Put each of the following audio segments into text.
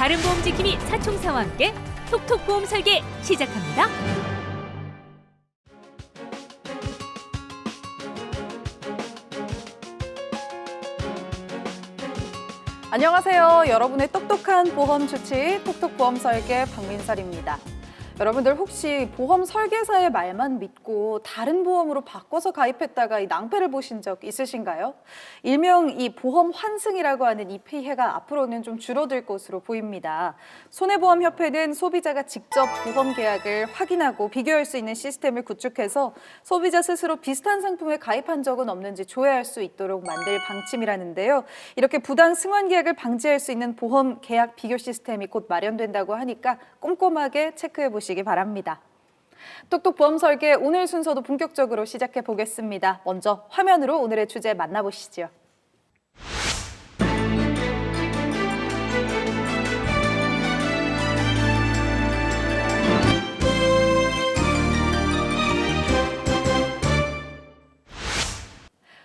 다른 보험 지킴이 사총사와 함께 톡톡 보험 설계 시작합니다. 안녕하세요. 여러분의 똑똑한 보험 주치 톡톡 보험 설계 박민설입니다. 여러분들 혹시 보험 설계사의 말만 믿고 다른 보험으로 바꿔서 가입했다가 이 낭패를 보신 적 있으신가요? 일명 이 보험 환승이라고 하는 이 피해가 앞으로는 좀 줄어들 것으로 보입니다. 손해보험협회는 소비자가 직접 보험 계약을 확인하고 비교할 수 있는 시스템을 구축해서 소비자 스스로 비슷한 상품에 가입한 적은 없는지 조회할 수 있도록 만들 방침이라는데요. 이렇게 부당 승환 계약을 방지할 수 있는 보험 계약 비교 시스템이 곧 마련된다고 하니까 꼼꼼하게 체크해 보시기 바랍니다. 똑똑 보험 설계 오늘 순서도 본격적으로 시작해 보겠습니다. 먼저 화면으로 오늘의 주제 만나보시죠.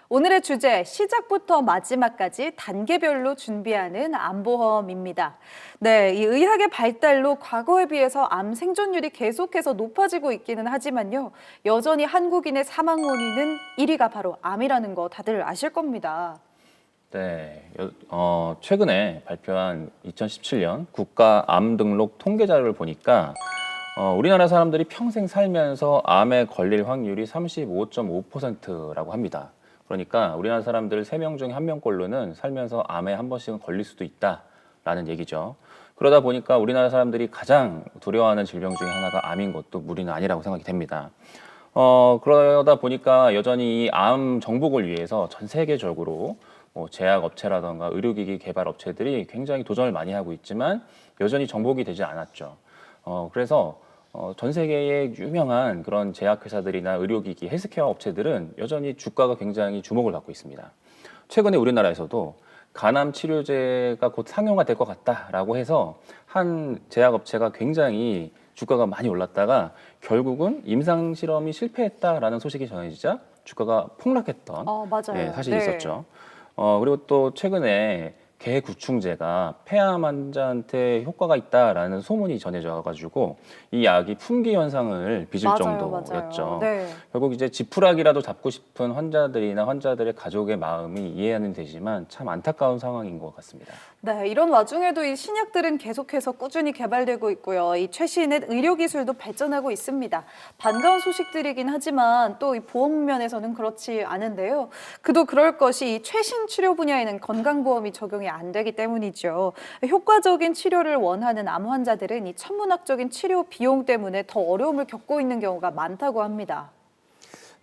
오늘의 주제, 시작부터 마지막까지 단계별로 준비하는 암보험입니다. 네, 이 의학의 발달로 과거에 비해서 암 생존율이 계속해서 높아지고 있기는 하지만요. 여전히 한국인의 사망 원인은 1위가 바로 암이라는 거 다들 아실 겁니다. 네, 최근에 발표한 2017년 국가 암 등록 통계 자료를 보니까 우리나라 사람들이 평생 살면서 암에 걸릴 확률이 35.5%라고 합니다. 그러니까 우리나라 사람들 3명 중에 1명꼴로는 살면서 암에 한 번씩은 걸릴 수도 있다라는 얘기죠. 그러다 보니까 우리나라 사람들이 가장 두려워하는 질병 중에 하나가 암인 것도 무리는 아니라고 생각이 됩니다. 그러다 보니까 여전히 이 암 정복을 위해서 전 세계적으로 제약업체라던가 의료기기 개발 업체들이 굉장히 도전을 많이 하고 있지만 여전히 정복이 되지 않았죠. 그래서 전 세계의 유명한 그런 제약회사들이나 의료기기, 헬스케어 업체들은 여전히 주가가 굉장히 주목을 받고 있습니다. 최근에 우리나라에서도 간암 치료제가 곧 상용화 될 것 같다라고 해서 한 제약업체가 굉장히 주가가 많이 올랐다가 결국은 임상실험이 실패했다라는 소식이 전해지자 주가가 폭락했던 맞아요. 사실이 있었죠. 그리고 또 최근에 개구충제가 폐암 환자한테 효과가 있다라는 소문이 전해져가지고 이 약이 품귀 현상을 빚을 정도였죠. 네. 결국 이제 지푸라기라도 잡고 싶은 환자들이나 환자들의 가족의 마음이 이해는 되지만 참 안타까운 상황인 것 같습니다. 네, 이런 와중에도 이 신약들은 계속해서 꾸준히 개발되고 있고요. 이 최신의 의료 기술도 발전하고 있습니다. 반가운 소식들이긴 하지만 또 이 보험 면에서는 그렇지 않은데요. 그도 그럴 것이 이 최신 치료 분야에는 건강보험이 적용이 안 되기 때문이죠. 효과적인 치료를 원하는 암 환자들은 이 천문학적인 치료 비용 때문에 더 어려움을 겪고 있는 경우가 많다고 합니다.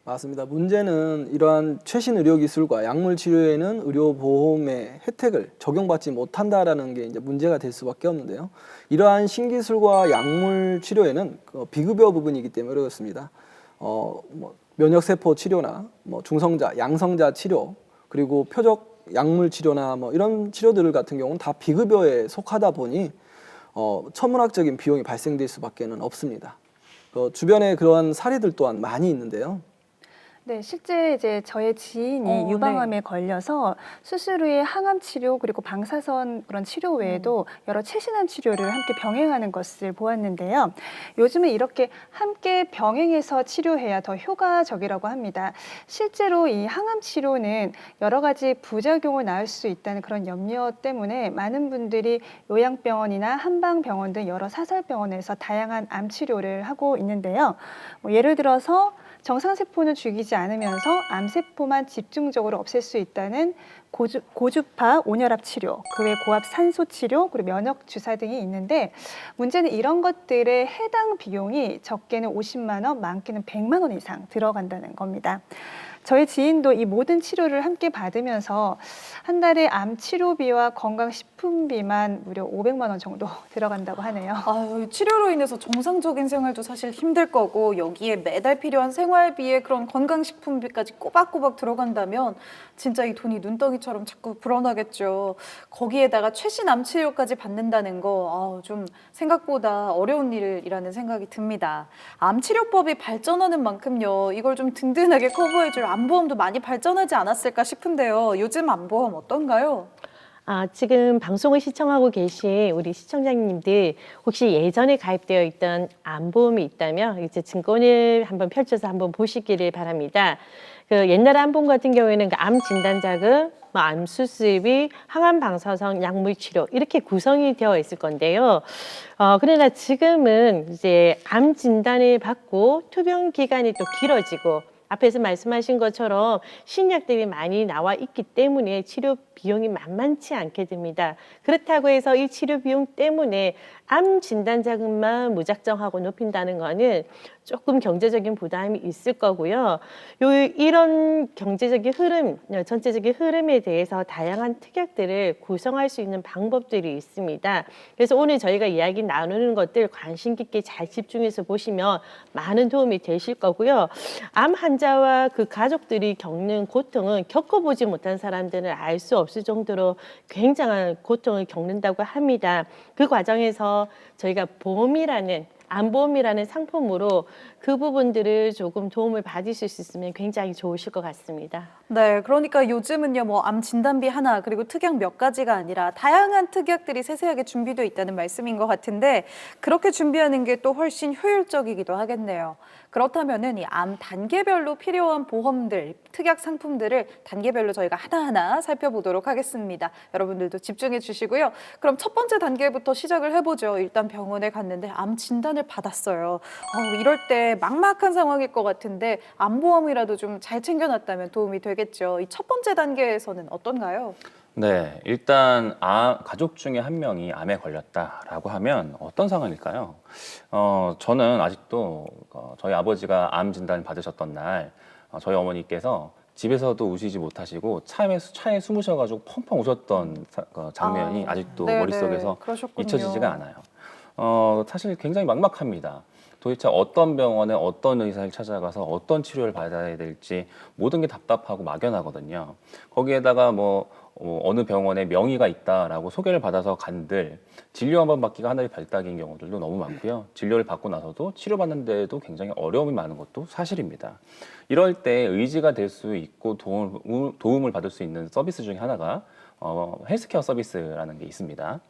맞습니다. 문제는 이러한 최신 의료 기술과 약물 치료에는 의료보험의 혜택을 적용받지 못한다라는 게 이제 문제가 될 수밖에 없는데요. 이러한 신기술과 약물 치료에는 비급여 부분이기 때문에 어렵습니다. 면역세포 치료나 중성자, 양성자 치료, 그리고 표적 약물 치료나 이런 치료들 같은 경우는 다 비급여에 속하다 보니 천문학적인 비용이 발생될 수밖에 없습니다. 주변에 그러한 사례들 또한 많이 있는데요. 네, 실제 이제 저의 지인이 유방암에 걸려서 수술 후에 항암 치료 그리고 방사선 그런 치료 외에도 여러 최신암 치료를 함께 병행하는 것을 보았는데요. 요즘은 이렇게 함께 병행해서 치료해야 더 효과적이라고 합니다. 실제로 이 항암 치료는 여러 가지 부작용을 낳을 수 있다는 그런 염려 때문에 많은 분들이 요양병원이나 한방병원 등 여러 사설병원에서 다양한 암 치료를 하고 있는데요. 예를 들어서 정상세포는 죽이지 않으면서 암세포만 집중적으로 없앨 수 있다는 고주파 온혈압 치료, 그 외 고압 산소 치료, 그리고 면역 주사 등이 있는데 문제는 이런 것들의 해당 비용이 적게는 50만 원, 많게는 100만 원 이상 들어간다는 겁니다. 저희 지인도 이 모든 치료를 함께 받으면서 한 달에 암 치료비와 건강식품비만 무려 500만 원 정도 들어간다고 하네요. 치료로 인해서 정상적인 생활도 사실 힘들 거고 여기에 매달 필요한 생활비에 그런 건강식품비까지 꼬박꼬박 들어간다면 진짜 이 돈이 눈덩이처럼 자꾸 불어나겠죠. 거기에다가 최신 암 치료까지 받는다는 거 좀 생각보다 어려운 일이라는 생각이 듭니다. 암 치료법이 발전하는 만큼요. 이걸 좀 든든하게 커버해줄 암보험도 많이 발전하지 않았을까 싶은데요. 요즘 암보험 어떤가요? 지금 방송을 시청하고 계신 우리 시청자님들 혹시 예전에 가입되어 있던 암보험이 있다면 이제 증권을 한번 펼쳐서 한번 보시기를 바랍니다. 그 옛날 암보험 같은 경우에는 그 암 진단자금, 암 수술비, 항암 방사선 약물 치료 이렇게 구성이 되어 있을 건데요. 그러나 지금은 이제 암 진단을 받고 투병 기간이 또 길어지고 앞에서 말씀하신 것처럼 신약들이 많이 나와 있기 때문에 치료 비용이 만만치 않게 됩니다. 그렇다고 해서 이 치료 비용 때문에 암 진단 자금만 무작정하고 높인다는 거는 조금 경제적인 부담이 있을 거고요. 이런 경제적인 흐름, 전체적인 흐름에 대해서 다양한 특약들을 구성할 수 있는 방법들이 있습니다. 그래서 오늘 저희가 이야기 나누는 것들 관심 깊게 잘 집중해서 보시면 많은 도움이 되실 거고요. 암 환자와 그 가족들이 겪는 고통은 겪어보지 못한 사람들은 알 수 없을 정도로 굉장한 고통을 겪는다고 합니다. 그 과정에서 저희가 암보험이라는 상품으로 그 부분들을 조금 도움을 받으실 수 있으면 굉장히 좋으실 것 같습니다. 네, 그러니까 요즘은요, 뭐 암 진단비 하나 그리고 특약 몇 가지가 아니라 다양한 특약들이 세세하게 준비되어 있다는 말씀인 것 같은데 그렇게 준비하는 게 또 훨씬 효율적이기도 하겠네요. 그렇다면은 이 암 단계별로 필요한 보험들, 특약 상품들을 단계별로 저희가 하나하나 살펴보도록 하겠습니다. 여러분들도 집중해 주시고요. 그럼 첫 번째 단계부터 시작을 해보죠. 일단 병원에 갔는데 암 진단을 받았어요. 이럴 때 막막한 상황일 것 같은데 암보험이라도 좀 잘 챙겨놨다면 도움이 되겠죠. 이 첫 번째 단계에서는 어떤가요? 네, 일단 가족 중에 한 명이 암에 걸렸다라고 하면 어떤 상황일까요? 저는 아직도 저희 아버지가 암 진단 받으셨던 날 저희 어머니께서 집에서도 우시지 못하시고 차에 숨으셔가지고 펑펑 우셨던 장면이 아직도 네네, 머릿속에서 그러셨군요. 잊혀지지가 않아요. 사실 굉장히 막막합니다. 도대체 어떤 병원에 어떤 의사를 찾아가서 어떤 치료를 받아야 될지 모든 게 답답하고 막연하거든요. 거기에다가 어느 병원에 명의가 있다라고 소개를 받아서 간들 진료 한번 받기가 하나의 발딱인 경우들도 너무 많고요. 진료를 받고 나서도 치료받는 데에도 굉장히 어려움이 많은 것도 사실입니다. 이럴 때 의지가 될 수 있고 도움을 받을 수 있는 서비스 중에 하나가 헬스케어 서비스라는 게 있습니다.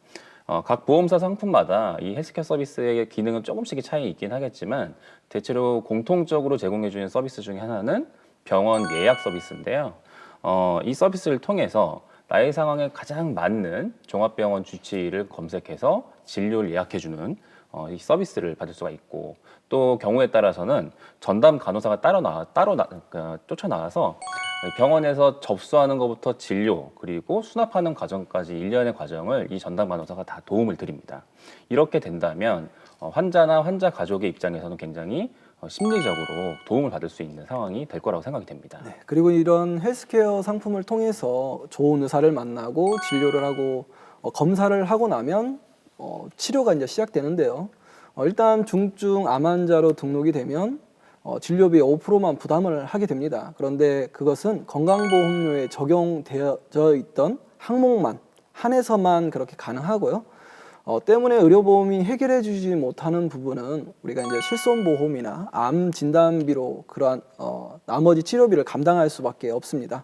각 보험사 상품마다 이 헬스케어 서비스의 기능은 조금씩의 차이 있긴 하겠지만 대체로 공통적으로 제공해 주는 서비스 중에 하나는 병원 예약 서비스인데요. 이 서비스를 통해서 나의 상황에 가장 맞는 종합병원 주치의를 검색해서 진료를 예약해 주는 이 서비스를 받을 수가 있고 또 경우에 따라서는 전담 간호사가 따로 쫓아나와서 병원에서 접수하는 것부터 진료 그리고 수납하는 과정까지 일련의 과정을 이 전담 간호사가 다 도움을 드립니다. 이렇게 된다면 환자나 환자 가족의 입장에서는 굉장히 심리적으로 도움을 받을 수 있는 상황이 될 거라고 생각이 됩니다. 네, 그리고 이런 헬스케어 상품을 통해서 좋은 의사를 만나고 진료를 하고 검사를 하고 나면 치료가 이제 시작되는데요. 일단 중증 암 환자로 등록이 되면 진료비 5%만 부담을 하게 됩니다. 그런데 그것은 건강보험료에 적용되어 있던 항목만 한해서만 그렇게 가능하고요. 때문에 의료보험이 해결해 주지 못하는 부분은 우리가 이제 실손보험이나 암 진단비로 그러한 나머지 치료비를 감당할 수밖에 없습니다.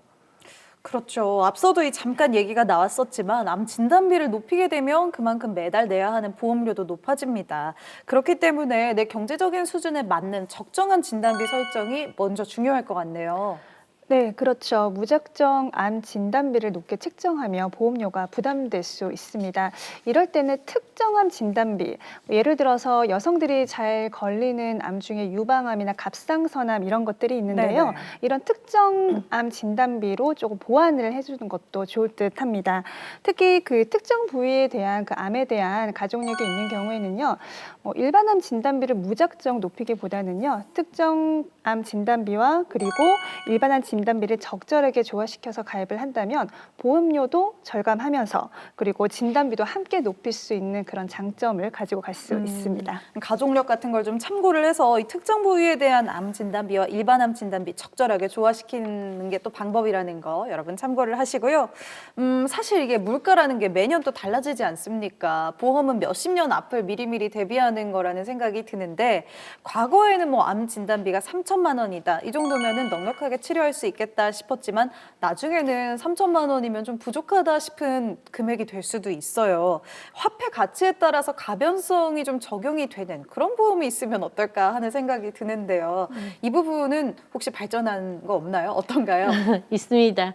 그렇죠. 앞서도 잠깐 얘기가 나왔었지만 암 진단비를 높이게 되면 그만큼 매달 내야 하는 보험료도 높아집니다. 그렇기 때문에 내 경제적인 수준에 맞는 적정한 진단비 설정이 먼저 중요할 것 같네요. 네, 그렇죠. 무작정 암 진단비를 높게 책정하며 보험료가 부담될 수 있습니다. 이럴 때는 특정암 진단비, 예를 들어서 여성들이 잘 걸리는 암 중에 유방암이나 갑상선암 이런 것들이 있는데요. 네네. 이런 특정암 진단비로 조금 보완을 해주는 것도 좋을 듯합니다. 특히 그 특정 부위에 대한 그 암에 대한 가족력이 있는 경우에는요. 일반암 진단비를 무작정 높이기보다는요. 특정암 진단비와 그리고 일반암 진단비를 적절하게 조화시켜서 가입을 한다면 보험료도 절감하면서 그리고 진단비도 함께 높일 수 있는 그런 장점을 가지고 갈 수 있습니다. 가족력 같은 걸 좀 참고를 해서 이 특정 부위에 대한 암 진단비와 일반 암 진단비 적절하게 조화시키는 게 또 방법이라는 거 여러분 참고를 하시고요. 사실 이게 물가라는 게 매년 또 달라지지 않습니까? 보험은 몇십 년 앞을 미리미리 대비하는 거라는 생각이 드는데 과거에는 암 진단비가 3천만 원이다. 이 정도면은 넉넉하게 치료할 수 있겠다 싶었지만 나중에는 3천만 원이면 좀 부족하다 싶은 금액이 될 수도 있어요. 화폐 가치에 따라서 가변성이 좀 적용이 되는 그런 보험이 있으면 어떨까 하는 생각이 드는데요. 이 부분은 혹시 발전한 거 없나요? 어떤가요? 있습니다.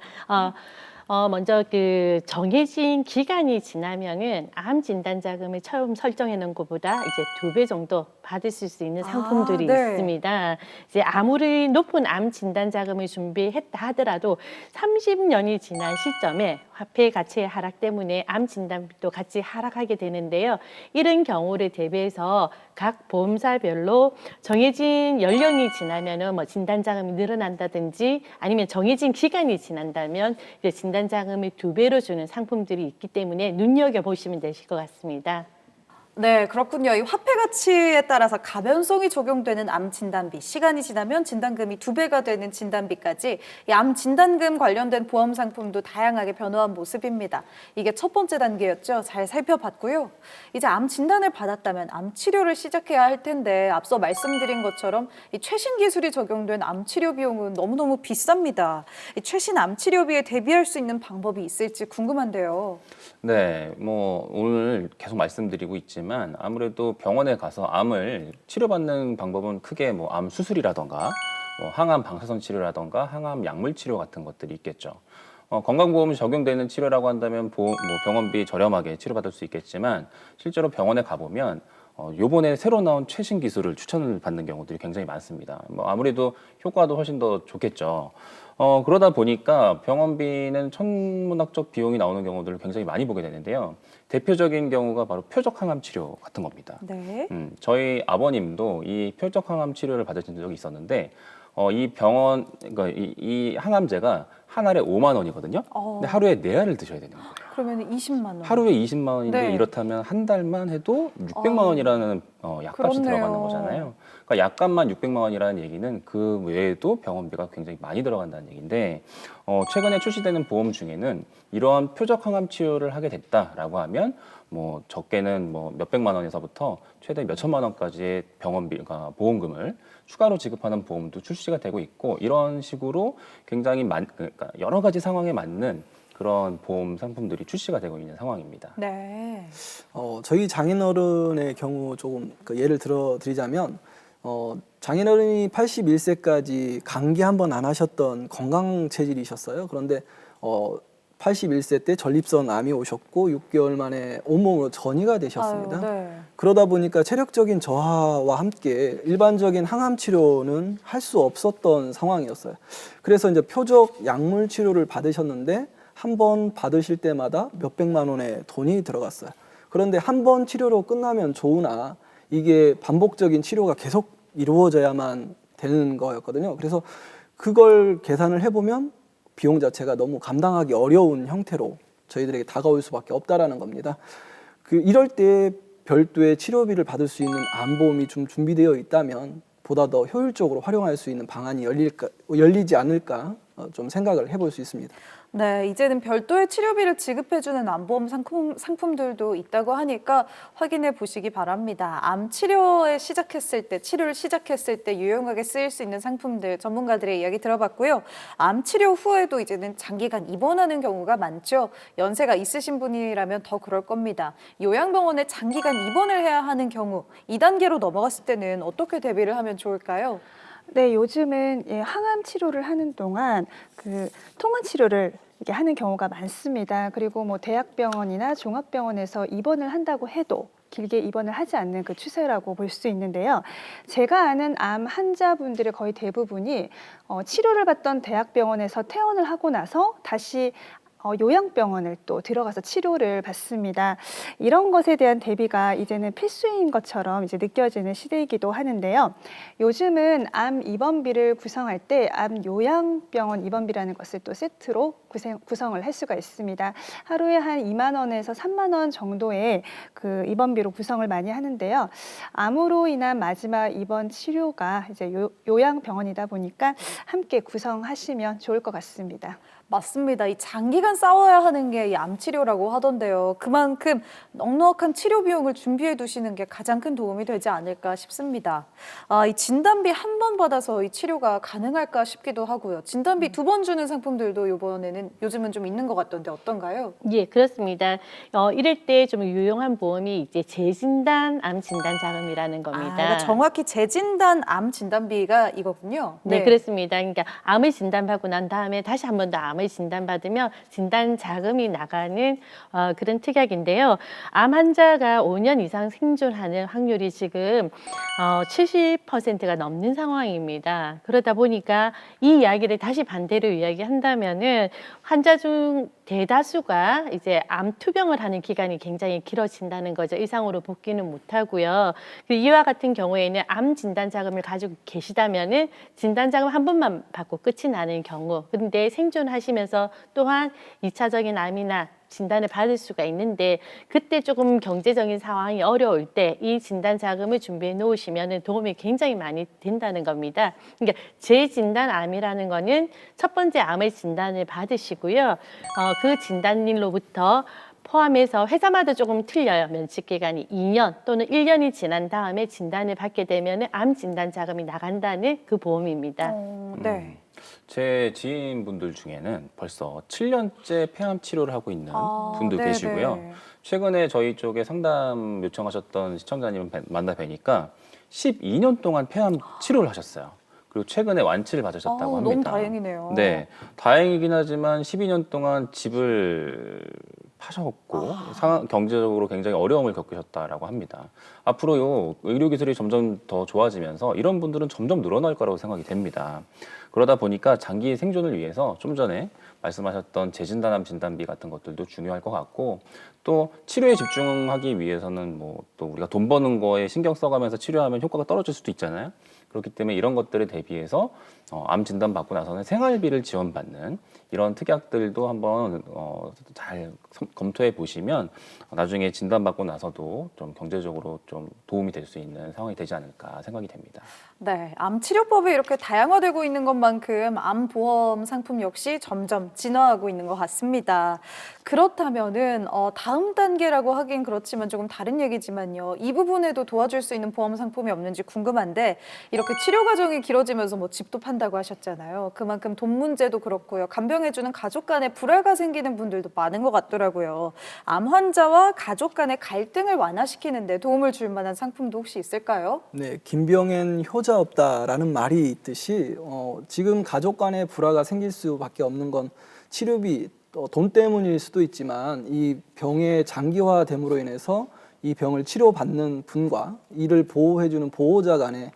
먼저 그 정해진 기간이 지나면은 암 진단 자금을 처음 설정해 놓은 것보다 이제 2배 정도 받으실 수 있는 상품들이 네. 있습니다. 이제 아무리 높은 암 진단 자금을 준비했다 하더라도 30년이 지난 시점에 화폐 가치의 하락 때문에 암 진단비도 같이 하락하게 되는데요. 이런 경우를 대비해서 각 보험사별로 정해진 연령이 지나면은 뭐 진단 자금이 늘어난다든지 아니면 정해진 기간이 지난다면 이제 진단 자금을 2배로 주는 상품들이 있기 때문에 눈여겨 보시면 되실 것 같습니다. 네, 그렇군요. 이 화폐 가치에 따라서 가변성이 적용되는 암 진단비, 시간이 지나면 진단금이 2배가 되는 진단비까지 이 암 진단금 관련된 보험 상품도 다양하게 변화한 모습입니다. 이게 첫 번째 단계였죠. 잘 살펴봤고요. 이제 암 진단을 받았다면 암 치료를 시작해야 할 텐데 앞서 말씀드린 것처럼 이 최신 기술이 적용된 암 치료 비용은 너무너무 비쌉니다. 이 최신 암 치료비에 대비할 수 있는 방법이 있을지 궁금한데요. 네, 뭐 오늘 계속 말씀드리고 있지만 아무래도 병원에 가서 암을 치료받는 방법은 크게 뭐 암 수술이라던가 뭐 항암 방사선 치료라던가 항암 약물 치료 같은 것들이 있겠죠. 건강보험이 적용되는 치료라고 한다면 뭐 병원비 저렴하게 치료받을 수 있겠지만 실제로 병원에 가보면 요번에 새로 나온 최신 기술을 추천을 받는 경우들이 굉장히 많습니다. 뭐 아무래도 효과도 훨씬 더 좋겠죠. 그러다 보니까 병원비는 천문학적 비용이 나오는 경우들을 굉장히 많이 보게 되는데요. 대표적인 경우가 바로 표적 항암 치료 같은 겁니다. 네. 저희 아버님도 이 표적 항암 치료를 받으신 적이 있었는데 그러니까 이 항암제가 한 알에 5만 원이거든요. 근데 하루에 4알을 드셔야 되는 거예요. 그러면 20만 원. 하루에 20만 원인데 네. 이렇다면 한 달만 해도 600만 원이라는 약값이 그렇네요. 들어가는 거잖아요. 그러니까 약값만 600만 원이라는 얘기는 그 외에도 병원비가 굉장히 많이 들어간다는 얘기인데 최근에 출시되는 보험 중에는 이러한 표적 항암 치료를 하게 됐다라고 하면 뭐 적게는 뭐 몇백만 원에서부터 최대 몇천만 원까지의 병원비, 그러니까 보험금을 추가로 지급하는 보험도 출시가 되고 있고 이런 식으로 굉장히 그러니까 여러 가지 상황에 맞는 그런 보험 상품들이 출시가 되고 있는 상황입니다. 네. 저희 장인어른의 경우 조금 그 예를 들어 드리자면 장인어른이 81세까지 감기 한 번 안 하셨던 건강 체질이셨어요. 그런데 81세 때 전립선 암이 오셨고 6개월 만에 온몸으로 전이가 되셨습니다. 아유, 네. 그러다 보니까 체력적인 저하와 함께 일반적인 항암 치료는 할 수 없었던 상황이었어요. 그래서 이제 표적 약물 치료를 받으셨는데 한 번 받으실 때마다 몇백만 원의 돈이 들어갔어요. 그런데 한 번 치료로 끝나면 좋으나 이게 반복적인 치료가 계속 이루어져야만 되는 거였거든요. 그래서 그걸 계산을 해보면 비용 자체가 너무 감당하기 어려운 형태로 저희들에게 다가올 수밖에 없다라는 겁니다. 이럴 때 별도의 치료비를 받을 수 있는 암보험이 좀 준비되어 있다면 보다 더 효율적으로 활용할 수 있는 방안이 열리지 않을까 좀 생각을 해볼 수 있습니다. 네, 이제는 별도의 치료비를 지급해주는 암보험 상품들도 있다고 하니까 확인해 보시기 바랍니다. 암 치료를 시작했을 때 유용하게 쓰일 수 있는 상품들 전문가들의 이야기 들어봤고요. 암 치료 후에도 이제는 장기간 입원하는 경우가 많죠. 연세가 있으신 분이라면 더 그럴 겁니다. 요양병원에 장기간 입원을 해야 하는 경우 2단계로 넘어갔을 때는 어떻게 대비를 하면 좋을까요? 네, 요즘은 항암 치료를 하는 동안 그 통원 치료를 이렇게 하는 경우가 많습니다. 그리고 뭐 대학병원이나 종합병원에서 입원을 한다고 해도 길게 입원을 하지 않는 그 추세라고 볼 수 있는데요. 제가 아는 암 환자분들의 거의 대부분이 치료를 받던 대학병원에서 퇴원을 하고 나서 다시 요양병원을 또 들어가서 치료를 받습니다. 이런 것에 대한 대비가 이제는 필수인 것처럼 이제 느껴지는 시대이기도 하는데요. 요즘은 암 입원비를 구성할 때 암 요양병원 입원비라는 것을 또 세트로 구성을 할 수가 있습니다. 하루에 한 2만 원에서 3만 원 정도의 그 입원비로 구성을 많이 하는데요. 암으로 인한 마지막 입원 치료가 이제 요양병원이다 보니까 함께 구성하시면 좋을 것 같습니다. 맞습니다. 이 장기간 싸워야 하는 게 이 암 치료라고 하던데요. 그만큼 넉넉한 치료 비용을 준비해 두시는 게 가장 큰 도움이 되지 않을까 싶습니다. 이 진단비 한 번 받아서 이 치료가 가능할까 싶기도 하고요. 진단비 2번 주는 상품들도 요즘은 좀 있는 것 같던데 어떤가요? 예, 그렇습니다. 이럴 때 좀 유용한 보험이 이제 재진단 암 진단 자금이라는 겁니다. 그러니까 정확히 재진단 암 진단비가 이거군요. 네, 그렇습니다. 그러니까 암을 진단받고 난 다음에 다시 한 번 더 암을 진단받으면 진단 자금이 나가는 그런 특약인데요. 암 환자가 5년 이상 생존하는 확률이 지금 70%가 넘는 상황입니다. 그러다 보니까 이 이야기를 다시 반대로 이야기한다면은 환자 중 대다수가 이제 암 투병을 하는 기간이 굉장히 길어진다는 거죠. 이상으로 복귀는 못하고요. 이와 같은 경우에는 암 진단 자금을 가지고 계시다면은 진단 자금 한 번만 받고 끝이 나는 경우. 근데 생존하시면서 또한 2차적인 암이나 진단을 받을 수가 있는데 그때 조금 경제적인 상황이 어려울 때 이 진단 자금을 준비해 놓으시면 도움이 굉장히 많이 된다는 겁니다. 그러니까 재진단암이라는 거는 첫 번째 암의 진단을 받으시고요. 그 진단일로부터 포함해서 회사마다 조금 틀려요. 면책 기간이 2년 또는 1년이 지난 다음에 진단을 받게 되면 암 진단 자금이 나간다는 그 보험입니다. 네. 제 지인분들 중에는 벌써 7년째 폐암 치료를 하고 있는 분도 네네. 계시고요. 최근에 저희 쪽에 상담 요청하셨던 시청자님을 만나 뵈니까 12년 동안 폐암 치료를 하셨어요. 그리고 최근에 완치를 받으셨다고 합니다. 너무 다행이네요. 네, 다행이긴 하지만 12년 동안 집을 파셨고 경제적으로 굉장히 어려움을 겪으셨다라고 합니다. 앞으로요 의료 기술이 점점 더 좋아지면서 이런 분들은 점점 늘어날 거라고 생각이 됩니다. 그러다 보니까 장기 생존을 위해서 좀 전에 말씀하셨던 재진단암 진단비 같은 것들도 중요할 것 같고 또 치료에 집중하기 위해서는 뭐 또 우리가 돈 버는 거에 신경 써가면서 치료하면 효과가 떨어질 수도 있잖아요. 그렇기 때문에 이런 것들에 대비해서 암 진단 받고 나서는 생활비를 지원받는 이런 특약들도 한번 잘 검토해 보시면 나중에 진단 받고 나서도 좀 경제적으로 좀 도움이 될 수 있는 상황이 되지 않을까 생각이 됩니다. 네, 암 치료법이 이렇게 다양화되고 있는 것만큼 암 보험 상품 역시 점점 진화하고 있는 것 같습니다. 그렇다면은 다음 단계라고 하긴 그렇지만 조금 다른 얘기지만요. 이 부분에도 도와줄 수 있는 보험 상품이 없는지 궁금한데 이렇게 치료 과정이 길어지면서 뭐 집도 판다고 하셨잖아요. 그만큼 돈 문제도 그렇고요. 간병해주는 가족 간에 불화가 생기는 분들도 많은 것 같더라고요. 암 환자와 가족 간의 갈등을 완화시키는 데 도움을 줄 만한 상품도 혹시 있을까요? 네, 김병엔 효자 없다라는 말이 있듯이 지금 가족 간의 불화가 생길 수밖에 없는 건 치료비, 돈 때문일 수도 있지만 이 병의 장기화됨으로 인해서 이 병을 치료받는 분과 이를 보호해주는 보호자 간에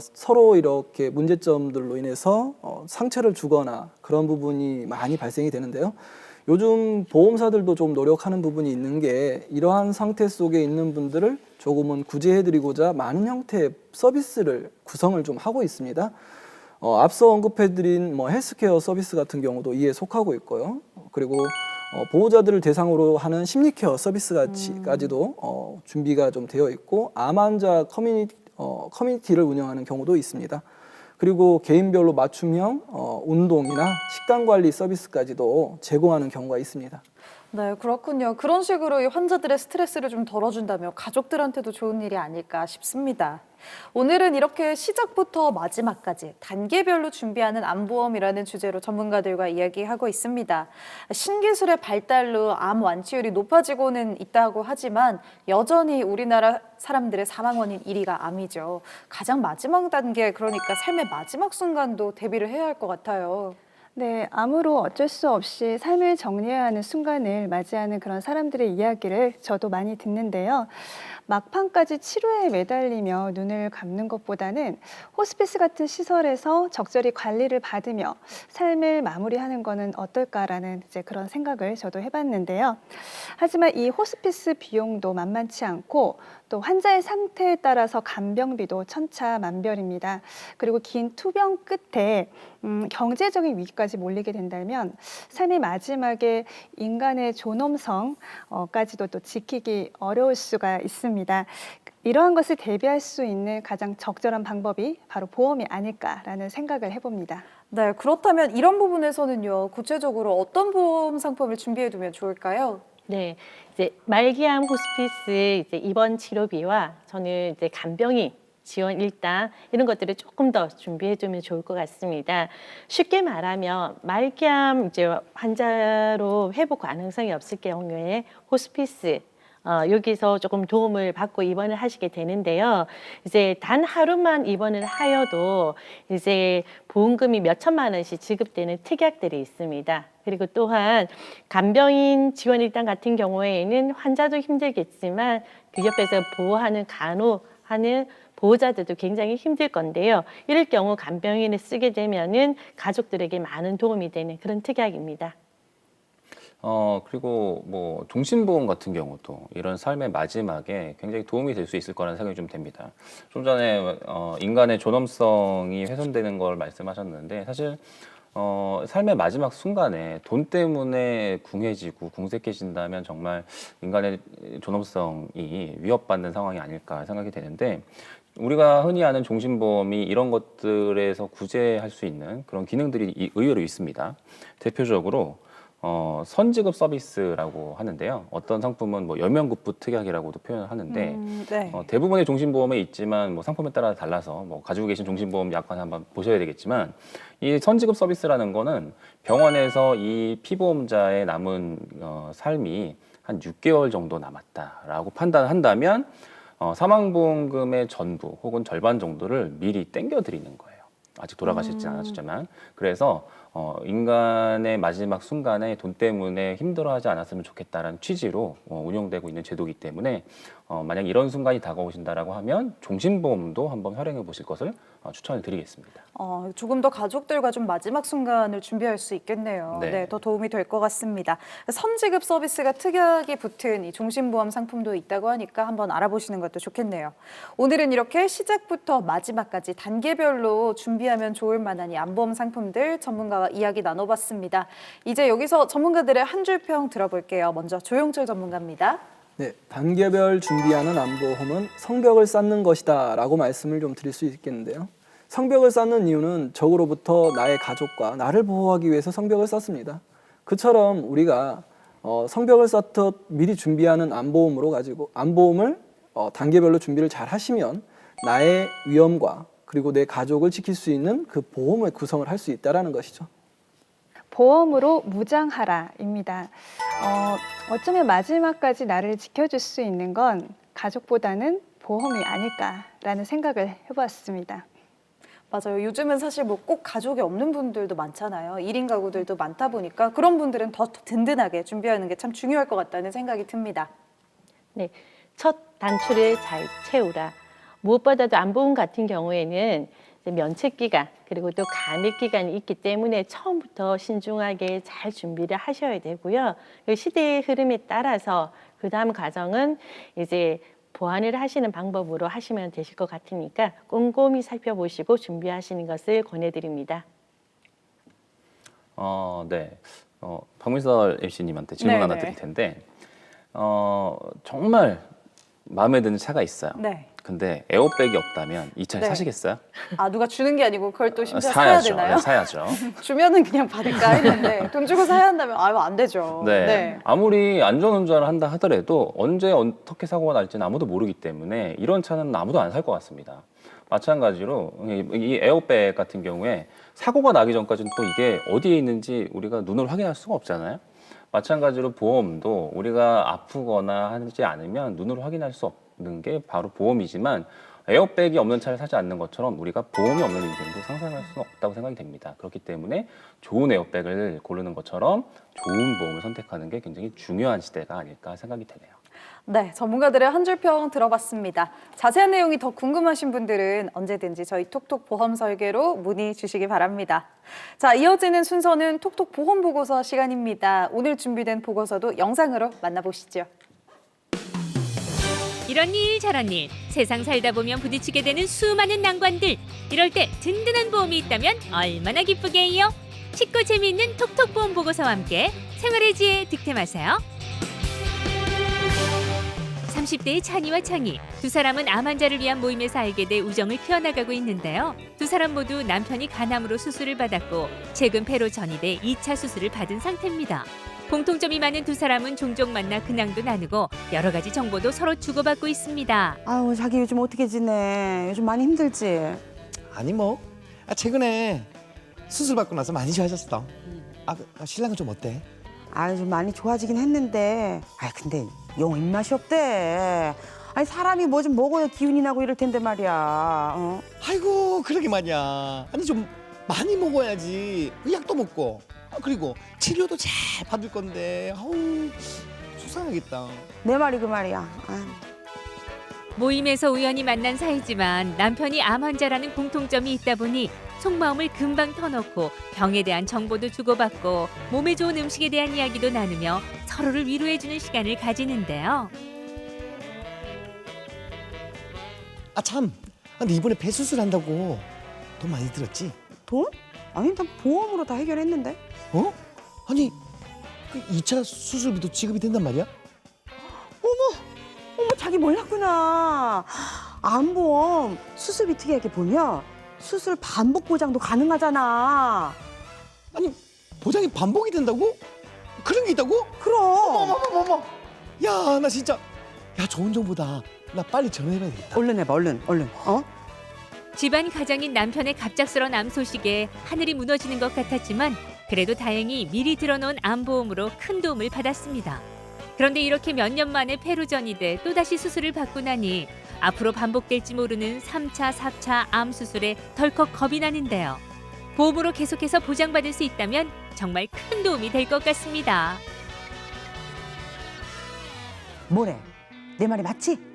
서로 이렇게 문제점들로 인해서 상처를 주거나 그런 부분이 많이 발생이 되는데요. 요즘 보험사들도 좀 노력하는 부분이 있는 게 이러한 상태 속에 있는 분들을 조금은 구제해드리고자 많은 형태의 서비스를 구성을 좀 하고 있습니다. 앞서 언급해드린 헬스케어 서비스 같은 경우도 이에 속하고 있고요. 그리고 보호자들을 대상으로 하는 심리케어 서비스까지도 준비가 좀 되어 있고 암 환자 커뮤니티를 운영하는 경우도 있습니다. 그리고 개인별로 맞춤형 운동이나 식단 관리 서비스까지도 제공하는 경우가 있습니다. 네, 그렇군요. 그런 식으로 이 환자들의 스트레스를 좀 덜어준다면 가족들한테도 좋은 일이 아닐까 싶습니다. 오늘은 이렇게 시작부터 마지막까지 단계별로 준비하는 암보험이라는 주제로 전문가들과 이야기하고 있습니다. 신기술의 발달로 암 완치율이 높아지고는 있다고 하지만 여전히 우리나라 사람들의 사망 원인 1위가 암이죠. 가장 마지막 단계, 그러니까 삶의 마지막 순간도 대비를 해야 할 것 같아요. 네, 암으로 어쩔 수 없이 삶을 정리해야 하는 순간을 맞이하는 그런 사람들의 이야기를 저도 많이 듣는데요. 막판까지 치료에 매달리며 눈을 감는 것보다는 호스피스 같은 시설에서 적절히 관리를 받으며 삶을 마무리하는 거는 어떨까라는 이제 그런 생각을 저도 해봤는데요. 하지만 이 호스피스 비용도 만만치 않고 또 환자의 상태에 따라서 간병비도 천차만별입니다. 그리고 긴 투병 끝에 경제적인 위기까지 몰리게 된다면 삶의 마지막에 인간의 존엄성까지도 또 지키기 어려울 수가 있습니다. 이러한 것을 대비할 수 있는 가장 적절한 방법이 바로 보험이 아닐까라는 생각을 해봅니다. 네, 그렇다면 이런 부분에서는요, 구체적으로 어떤 보험 상품을 준비해 두면 좋을까요? 네, 이제 말기암 호스피스 이제 입원 치료비와 저는 이제 간병인 지원 일당 이런 것들을 조금 더 준비해 두면 좋을 것 같습니다. 쉽게 말하면 말기암 이제 환자로 회복 가능성이 없을 경우에 호스피스 여기서 조금 도움을 받고 입원을 하시게 되는데요. 이제 단 하루만 입원을 하여도 이제 보험금이 몇 천만 원씩 지급되는 특약들이 있습니다. 그리고 또한 간병인 지원 일당 같은 경우에는 환자도 힘들겠지만 그 옆에서 보호하는 간호하는 보호자들도 굉장히 힘들 건데요. 이럴 경우 간병인을 쓰게 되면은 가족들에게 많은 도움이 되는 그런 특약입니다. 그리고 뭐 종신보험 같은 경우도 이런 삶의 마지막에 굉장히 도움이 될 수 있을 거라는 생각이 좀 됩니다. 좀 전에 인간의 존엄성이 훼손되는 걸 말씀하셨는데 사실 삶의 마지막 순간에 돈 때문에 궁해지고 궁색해진다면 정말 인간의 존엄성이 위협받는 상황이 아닐까 생각이 되는데 우리가 흔히 아는 종신보험이 이런 것들에서 구제할 수 있는 그런 기능들이 의외로 있습니다. 대표적으로 선지급 서비스라고 하는데요. 어떤 상품은 뭐 열명급부 특약이라고도 표현을 하는데 네. 대부분의 종신보험에 있지만 뭐 상품에 따라 달라서 뭐 가지고 계신 종신보험 약관 한번 보셔야 되겠지만 이 선지급 서비스라는 거는 병원에서 이 피보험자의 남은 삶이 한 6개월 정도 남았다라고 판단한다면 사망보험금의 전부 혹은 절반 정도를 미리 땡겨드리는 거예요. 아직 돌아가셨지 않았지만 그래서 인간의 마지막 순간에 돈 때문에 힘들어하지 않았으면 좋겠다라는 취지로 운영되고 있는 제도이기 때문에 만약 이런 순간이 다가오신다라고 하면 종신보험도 한번 활용해 보실 것을 추천을 드리겠습니다. 조금 더 가족들과 좀 마지막 순간을 준비할 수 있겠네요. 네. 네, 더 도움이 될 것 같습니다. 선지급 서비스가 특약이 붙은 이 종신보험 상품도 있다고 하니까 한번 알아보시는 것도 좋겠네요. 오늘은 이렇게 시작부터 마지막까지 단계별로 준비하면 좋을 만한 이 암보험 상품들 전문가와 이야기 나눠봤습니다. 이제 여기서 전문가들의 한 줄 평 들어볼게요. 먼저 조용철 전문가입니다. 네, 단계별 준비하는 암보험은 성벽을 쌓는 것이다 라고 말씀을 좀 드릴 수 있겠는데요. 성벽을 쌓는 이유는 적으로부터 나의 가족과 나를 보호하기 위해서 성벽을 쌓습니다. 그처럼 우리가 성벽을 쌓듯 미리 준비하는 암보험을 단계별로 준비를 잘 하시면 나의 위험과 그리고 내 가족을 지킬 수 있는 그 보험을 구성을 할 수 있다는 것이죠. 보험으로 무장하라입니다. 어쩌면 마지막까지 나를 지켜줄 수 있는 건 가족보다는 보험이 아닐까라는 생각을 해보았습니다. 맞아요. 요즘은 사실 뭐 꼭 가족이 없는 분들도 많잖아요. 1인 가구들도 많다 보니까 그런 분들은 더 든든하게 준비하는 게 참 중요할 것 같다는 생각이 듭니다. 네, 첫 단추를 잘 채우라. 무엇보다도 암보험 같은 경우에는 이제 면책 기간 그리고 또 감액 기간이 있기 때문에 처음부터 신중하게 잘 준비를 하셔야 되고요. 그 시대의 흐름에 따라서 그 다음 과정은 이제 보완을 하시는 방법으로 하시면 되실 것 같으니까 꼼꼼히 살펴보시고 준비하시는 것을 권해드립니다. 네. 박민설 MC님한테 질문 네네. 하나 드릴 텐데 정말 마음에 드는 차가 있어요. 네. 근데 에어백이 없다면 이 차를 네. 사시겠어요? 누가 주는 게 아니고 그걸 또 심지어 사야 사야죠. 되나요? 네, 사야죠. 주면은 그냥 받을까 했는데 돈 주고 사야 한다면 안 되죠. 네. 아무리 안전운전을 한다 하더라도 언제 어떻게 사고가 날지는 아무도 모르기 때문에 이런 차는 아무도 안 살 것 같습니다. 마찬가지로 이 에어백 같은 경우에 사고가 나기 전까지는 또 이게 어디에 있는지 우리가 눈으로 확인할 수가 없잖아요. 마찬가지로 보험도 우리가 아프거나 하지 않으면 눈으로 확인할 수 없는 게 바로 보험이지만 에어백이 없는 차를 사지 않는 것처럼 우리가 보험이 없는 인생도 상상할 수는 없다고 생각이 됩니다. 그렇기 때문에 좋은 에어백을 고르는 것처럼 좋은 보험을 선택하는 게 굉장히 중요한 시대가 아닐까 생각이 되네요. 네, 전문가들의 한 줄 평 들어봤습니다. 자세한 내용이 더 궁금하신 분들은 언제든지 저희 톡톡 보험 설계로 문의 주시기 바랍니다. 자, 이어지는 순서는 톡톡 보험 보고서 시간입니다. 오늘 준비된 보고서도 영상으로 만나보시죠. 이런 일 저런 일 세상 살다 보면 부딪히게 되는 수많은 난관들 이럴 때 든든한 보험이 있다면 얼마나 기쁘게요. 쉽고 재미있는 톡톡 보험 보고서와 함께 생활의 지혜 득템하세요. 30대의 찬이와 창희 두 사람은 암 환자를 위한 모임에서 알게 돼 우정을 키워나가고 있는데요. 두 사람 모두 남편이 간암으로 수술을 받았고 최근 폐로 전이돼 2차 수술을 받은 상태입니다. 공통점이 많은 두 사람은 종종 만나 근황도 나누고 여러 가지 정보도 서로 주고받고 있습니다. 아유, 자기 요즘 어떻게 지내? 요즘 많이 힘들지? 아니 뭐 최근에 수술 받고 나서 많이 좋아졌어. 신랑은 좀 어때? 아유, 좀 많이 좋아지긴 했는데 근데 영 입맛이 없대. 아니, 사람이 뭐 좀 먹어야 기운이 나고 이럴 텐데 말이야. 아이고 그러게 말이야. 아니 좀 많이 먹어야지. 약도 먹고 그리고 치료도 잘 받을 건데 아우 속상하겠다. 내 말이 그 말이야. 아유. 모임에서 우연히 만난 사이지만 남편이 암 환자라는 공통점이 있다 보니 속마음을 금방 터놓고 병에 대한 정보도 주고받고 몸에 좋은 음식에 대한 이야기도 나누며 서로를 위로해주는 시간을 가지는데요. 참. 근데 이번에 폐 수술한다고 돈 많이 들었지? 돈? 아니, 난 보험으로 다 해결했는데. 아니 그 2차 수술비도 지급이 된단 말이야? 어머, 자기 몰랐구나. 암보험 수술비 특이하게 보면 수술 반복 보장도 가능하잖아. 아니 보장이 반복이 된다고? 그런 게 있다고? 그럼. 어머. 야 나 진짜 좋은 정보다. 나 빨리 전화해봐야 되겠다. 얼른 해봐, 얼른. 집안 가장인 남편의 갑작스런 암 소식에 하늘이 무너지는 것 같았지만 그래도 다행히 미리 들어놓은 암보험으로 큰 도움을 받았습니다. 그런데 이렇게 몇 년 만에 폐로 전이돼 또다시 수술을 받고 나니 앞으로 반복될지 모르는 3차, 4차 암 수술에 덜컥 겁이 나는데요. 보험으로 계속해서 보장받을 수 있다면 정말 큰 도움이 될 것 같습니다. 뭐래? 내 말이 맞지?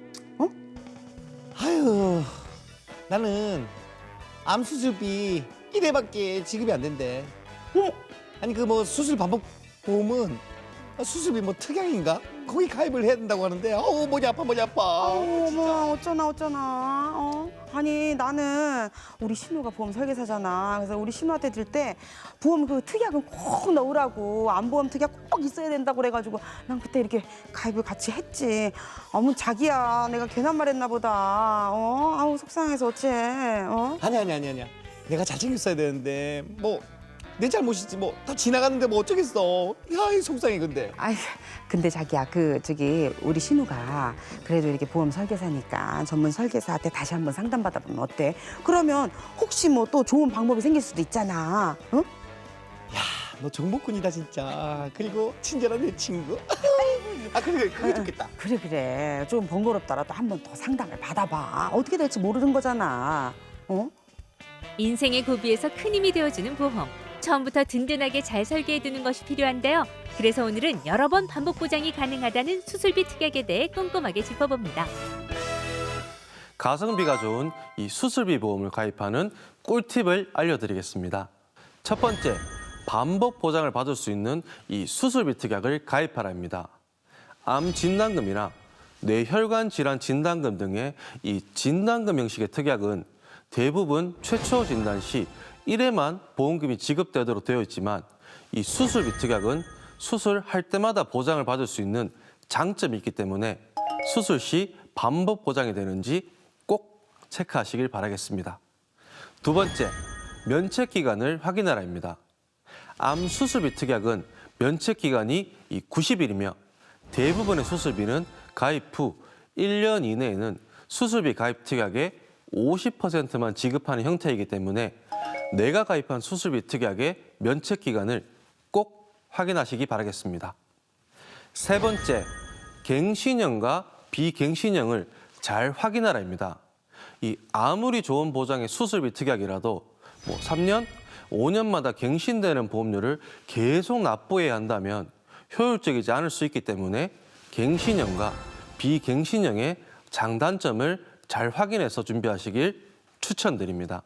아유, 나는 암 수술비 1회밖에 지급이 안 된대. 아니 그 뭐 수술 반복 보험은 수술비 뭐 특약인가? 거기 가입을 해야 된다고 하는데 머리 아파. 어머, 어쩌나. 아니, 나는 우리 신우가 보험 설계사잖아. 그래서 우리 신우한테 들 때 보험 그 특약은 꼭 넣으라고, 암보험 특약 꼭 있어야 된다고 그래가지고 난 그때 이렇게 가입을 같이 했지. 어머, 자기야, 내가 괜한 말 했나 보다. 아우, 속상해서 어째. 아니야. 내가 잘 챙겼어야 되는데 뭐 내 잘못이지 뭐 다 지나갔는데 뭐 어쩌겠어. 이 속상해 근데. 근데 자기야, 우리 신우가 그래도 이렇게 보험 설계사니까 전문 설계사한테 다시 한번 상담받아보면 어때? 그러면 혹시 뭐 또 좋은 방법이 생길 수도 있잖아. 응? 너 정보꾼이다 진짜. 그리고 친절한 내 친구. 그게 좋겠다. 그래. 좀 번거롭더라도 한 번 더 상담을 받아봐. 어떻게 될지 모르는 거잖아. 인생의 고비에서 큰 힘이 되어주는 보험. 처음부터 든든하게 잘 설계해두는 것이 필요한데요. 그래서 오늘은 여러 번 반복 보장이 가능하다는 수술비 특약에 대해 꼼꼼하게 짚어봅니다. 가성비가 좋은 이 수술비 보험을 가입하는 꿀팁을 알려드리겠습니다. 첫 번째, 반복 보장을 받을 수 있는 이 수술비 특약을 가입하라입니다. 암 진단금이나 뇌혈관 질환 진단금 등의 이 진단금 형식의 특약은 대부분 최초 진단 시 1회만 보험금이 지급되도록 되어 있지만 이 수술비 특약은 수술할 때마다 보장을 받을 수 있는 장점이 있기 때문에 수술 시 반복 보장이 되는지 꼭 체크하시길 바라겠습니다. 두 번째, 면책 기간을 확인하라입니다. 암 수술비 특약은 면책 기간이 90일이며 대부분의 수술비는 가입 후 1년 이내에는 수술비 가입 특약의 50%만 지급하는 형태이기 때문에 내가 가입한 수술비 특약의 면책 기간을 꼭 확인하시기 바라겠습니다. 세 번째, 갱신형과 비갱신형을 잘 확인하라입니다. 이 아무리 좋은 보장의 수술비 특약이라도 3년, 5년마다 갱신되는 보험료를 계속 납부해야 한다면 효율적이지 않을 수 있기 때문에 갱신형과 비갱신형의 장단점을 잘 확인해서 준비하시길 추천드립니다.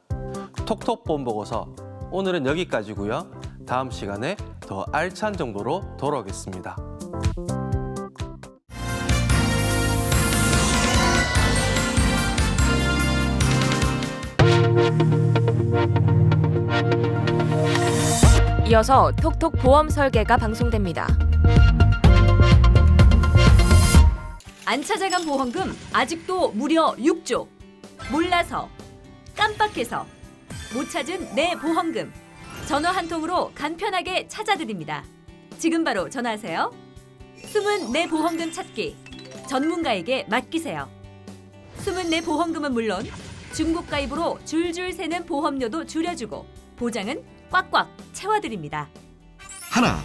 톡톡 보험 보고서 오늘은 여기까지고요. 다음 시간에 더 알찬 정보로 돌아오겠습니다. 이어서 톡톡 보험 설계가 방송됩니다. 안 찾아간 보험금 아직도 무려 6조. 몰라서, 깜빡해서 못 찾은 내 보험금. 전화 한 통으로 간편하게 찾아드립니다. 지금 바로 전화하세요. 숨은 내 보험금 찾기. 전문가에게 맡기세요. 숨은 내 보험금은 물론 중복 가입으로 줄줄 새는 보험료도 줄여주고 보장은 꽉꽉 채워드립니다. 하나,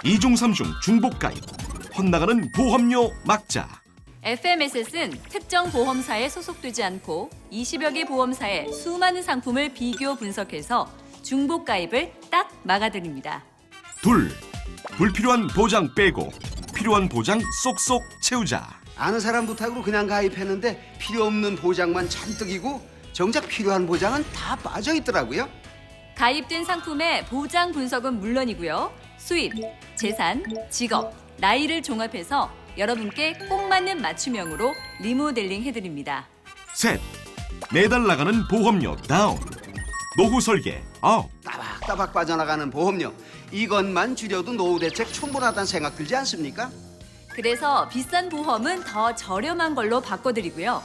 이중 삼중 중복 가입, 헛나가는 보험료 막자. FMSS는 특정 보험사에 소속되지 않고 20여 개 보험사의 수많은 상품을 비교 분석해서 중복 가입을 딱 막아드립니다. 둘, 불필요한 보장 빼고 필요한 보장 쏙쏙 채우자. 아는 사람 부탁으로 그냥 가입했는데 필요 없는 보장만 잔뜩이고 정작 필요한 보장은 다 빠져 있더라고요. 가입된 상품의 보장 분석은 물론이고요. 수입, 재산, 직업, 나이를 종합해서 여러분께 꼭 맞는 맞춤형으로 리모델링 해드립니다. 셋, 매달 나가는 보험료 다운. 노후 설계 아웃. 따박따박 빠져나가는 보험료. 이것만 줄여도 노후 대책 충분하다는 생각 들지 않습니까? 그래서 비싼 보험은 더 저렴한 걸로 바꿔드리고요.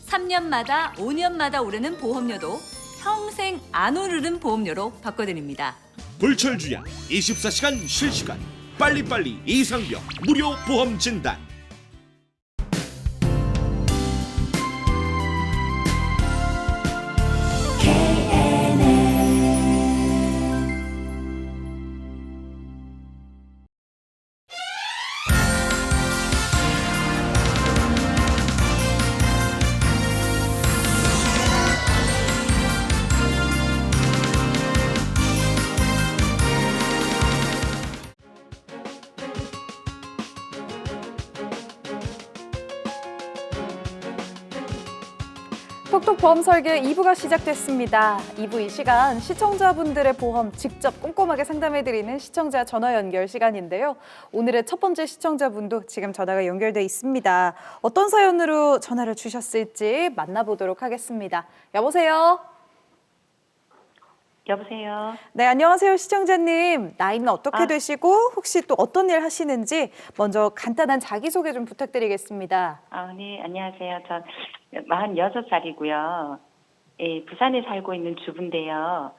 3년마다 5년마다 오르는 보험료도 평생 안 오르는 보험료로 바꿔드립니다. 불철주야 24시간 실시간 빨리빨리 이상병 무료 보험 진단. 톡톡 보험 설계 2부가 시작됐습니다. 2부 이 시간 시청자분들의 보험 직접 꼼꼼하게 상담해드리는 시청자 전화 연결 시간인데요. 오늘의 첫 번째 시청자분도 지금 전화가 연결돼 있습니다. 어떤 사연으로 전화를 주셨을지 만나보도록 하겠습니다. 여보세요? 여보세요. 네, 안녕하세요, 시청자님. 나이는 어떻게 아. 되시고 혹시 또 어떤 일 하시는지 먼저 간단한 자기소개 좀 부탁드리겠습니다. 네, 안녕하세요. 전 46살이고요. 예, 부산에 살고 있는 주부인데요.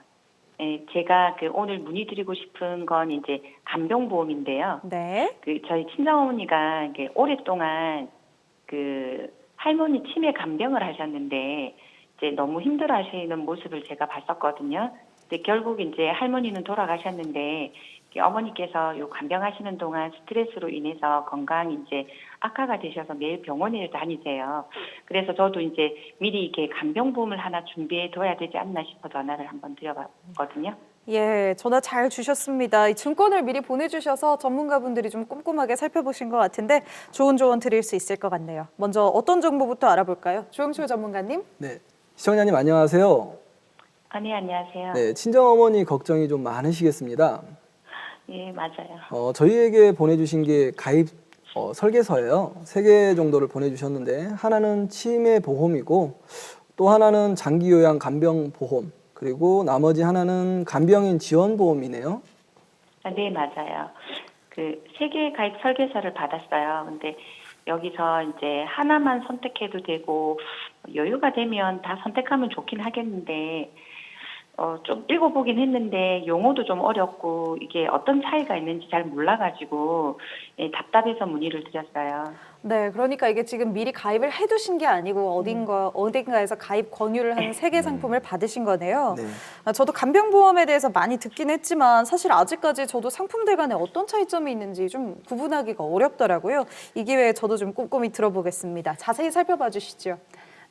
예, 제가 오늘 문의드리고 싶은 건 이제 간병보험인데요. 네. 저희 친정어머니가 이게 오랫동안 할머니 치매 간병을 하셨는데 이제 너무 힘들어하시는 모습을 제가 봤었거든요. 근데 결국 이제 할머니는 돌아가셨는데 어머니께서 요 간병하시는 동안 스트레스로 인해서 건강이 이제 악화가 되셔서 매일 병원에 다니세요. 그래서 저도 이제 미리 이렇게 간병보험을 하나 준비해 둬야 되지 않나 싶어 전화를 한번 드려봤거든요. 예, 전화 잘 주셨습니다. 이 증권을 미리 보내주셔서 전문가분들이 좀 꼼꼼하게 살펴보신 것 같은데 좋은 조언 드릴 수 있을 것 같네요. 먼저 어떤 정보부터 알아볼까요? 조영철 전문가님. 네, 시청자님 안녕하세요. 네, 안녕하세요. 네, 친정어머니 걱정이 좀 많으시겠습니다. 예, 맞아요. 저희에게 보내주신 게 가입 설계서예요. 3개 정도를 보내주셨는데 하나는 치매 보험이고 또 하나는 장기 요양 간병 보험, 그리고 나머지 하나는 간병인 지원 보험이네요. 네, 맞아요. 3개의 가입 설계서를 받았어요. 근데 여기서 이제 하나만 선택해도 되고 여유가 되면 다 선택하면 좋긴 하겠는데 좀 읽어보긴 했는데 용어도 좀 어렵고 이게 어떤 차이가 있는지 잘 몰라가지고 답답해서 문의를 드렸어요. 네, 그러니까 이게 지금 미리 가입을 해두신 게 아니고 어딘가에서 가입 권유를 하는 3개 상품을 받으신 거네요. 네. 저도 간병보험에 대해서 많이 듣긴 했지만 사실 아직까지 저도 상품들 간에 어떤 차이점이 있는지 좀 구분하기가 어렵더라고요. 이 기회에 저도 좀 꼼꼼히 들어보겠습니다. 자세히 살펴봐 주시죠.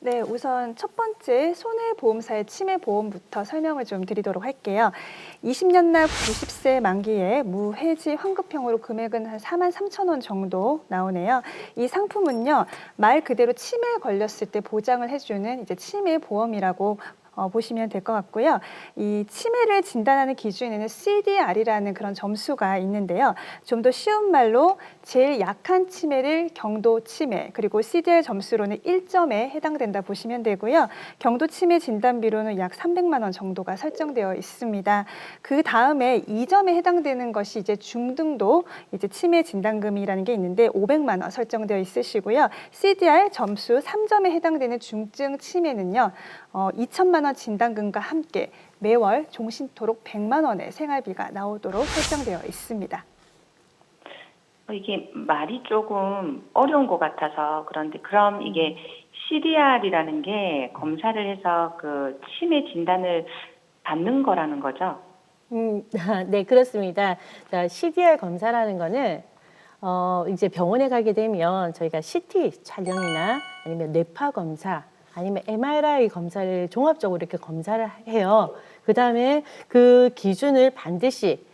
네, 우선 첫 번째 손해보험사의 치매보험부터 설명을 좀 드리도록 할게요. 20년 납 90세 만기에 무해지 환급형으로 금액은 한 43,000원 정도 나오네요. 이 상품은요, 말 그대로 치매에 걸렸을 때 보장을 해주는 이제 치매보험이라고 보시면 될 것 같고요. 이 치매를 진단하는 기준에는 CDR이라는 그런 점수가 있는데요. 좀 더 쉬운 말로 제일 약한 치매를 경도 치매, 그리고 CDR 점수로는 1점에 해당된다 보시면 되고요. 경도 치매 진단비로는 약 300만 원 정도가 설정되어 있습니다. 그 다음에 2점에 해당되는 것이 이제 중등도 이제 치매 진단금이라는 게 있는데 500만 원 설정되어 있으시고요. CDR 점수 3점에 해당되는 중증 치매는요. 2천만 원 진단금과 함께 매월 종신토록 100만 원의 생활비가 나오도록 설정되어 있습니다. 이게 말이 조금 어려운 것 같아서 그런데 그럼 이게 CDR이라는 게 검사를 해서 그 치매 진단을 받는 거라는 거죠? 네, 그렇습니다. 자, CDR 검사라는 거는 이제 병원에 가게 되면 저희가 CT 촬영이나 아니면 뇌파 검사 아니면 MRI 검사를 종합적으로 이렇게 검사를 해요. 그다음에 그 기준을 반드시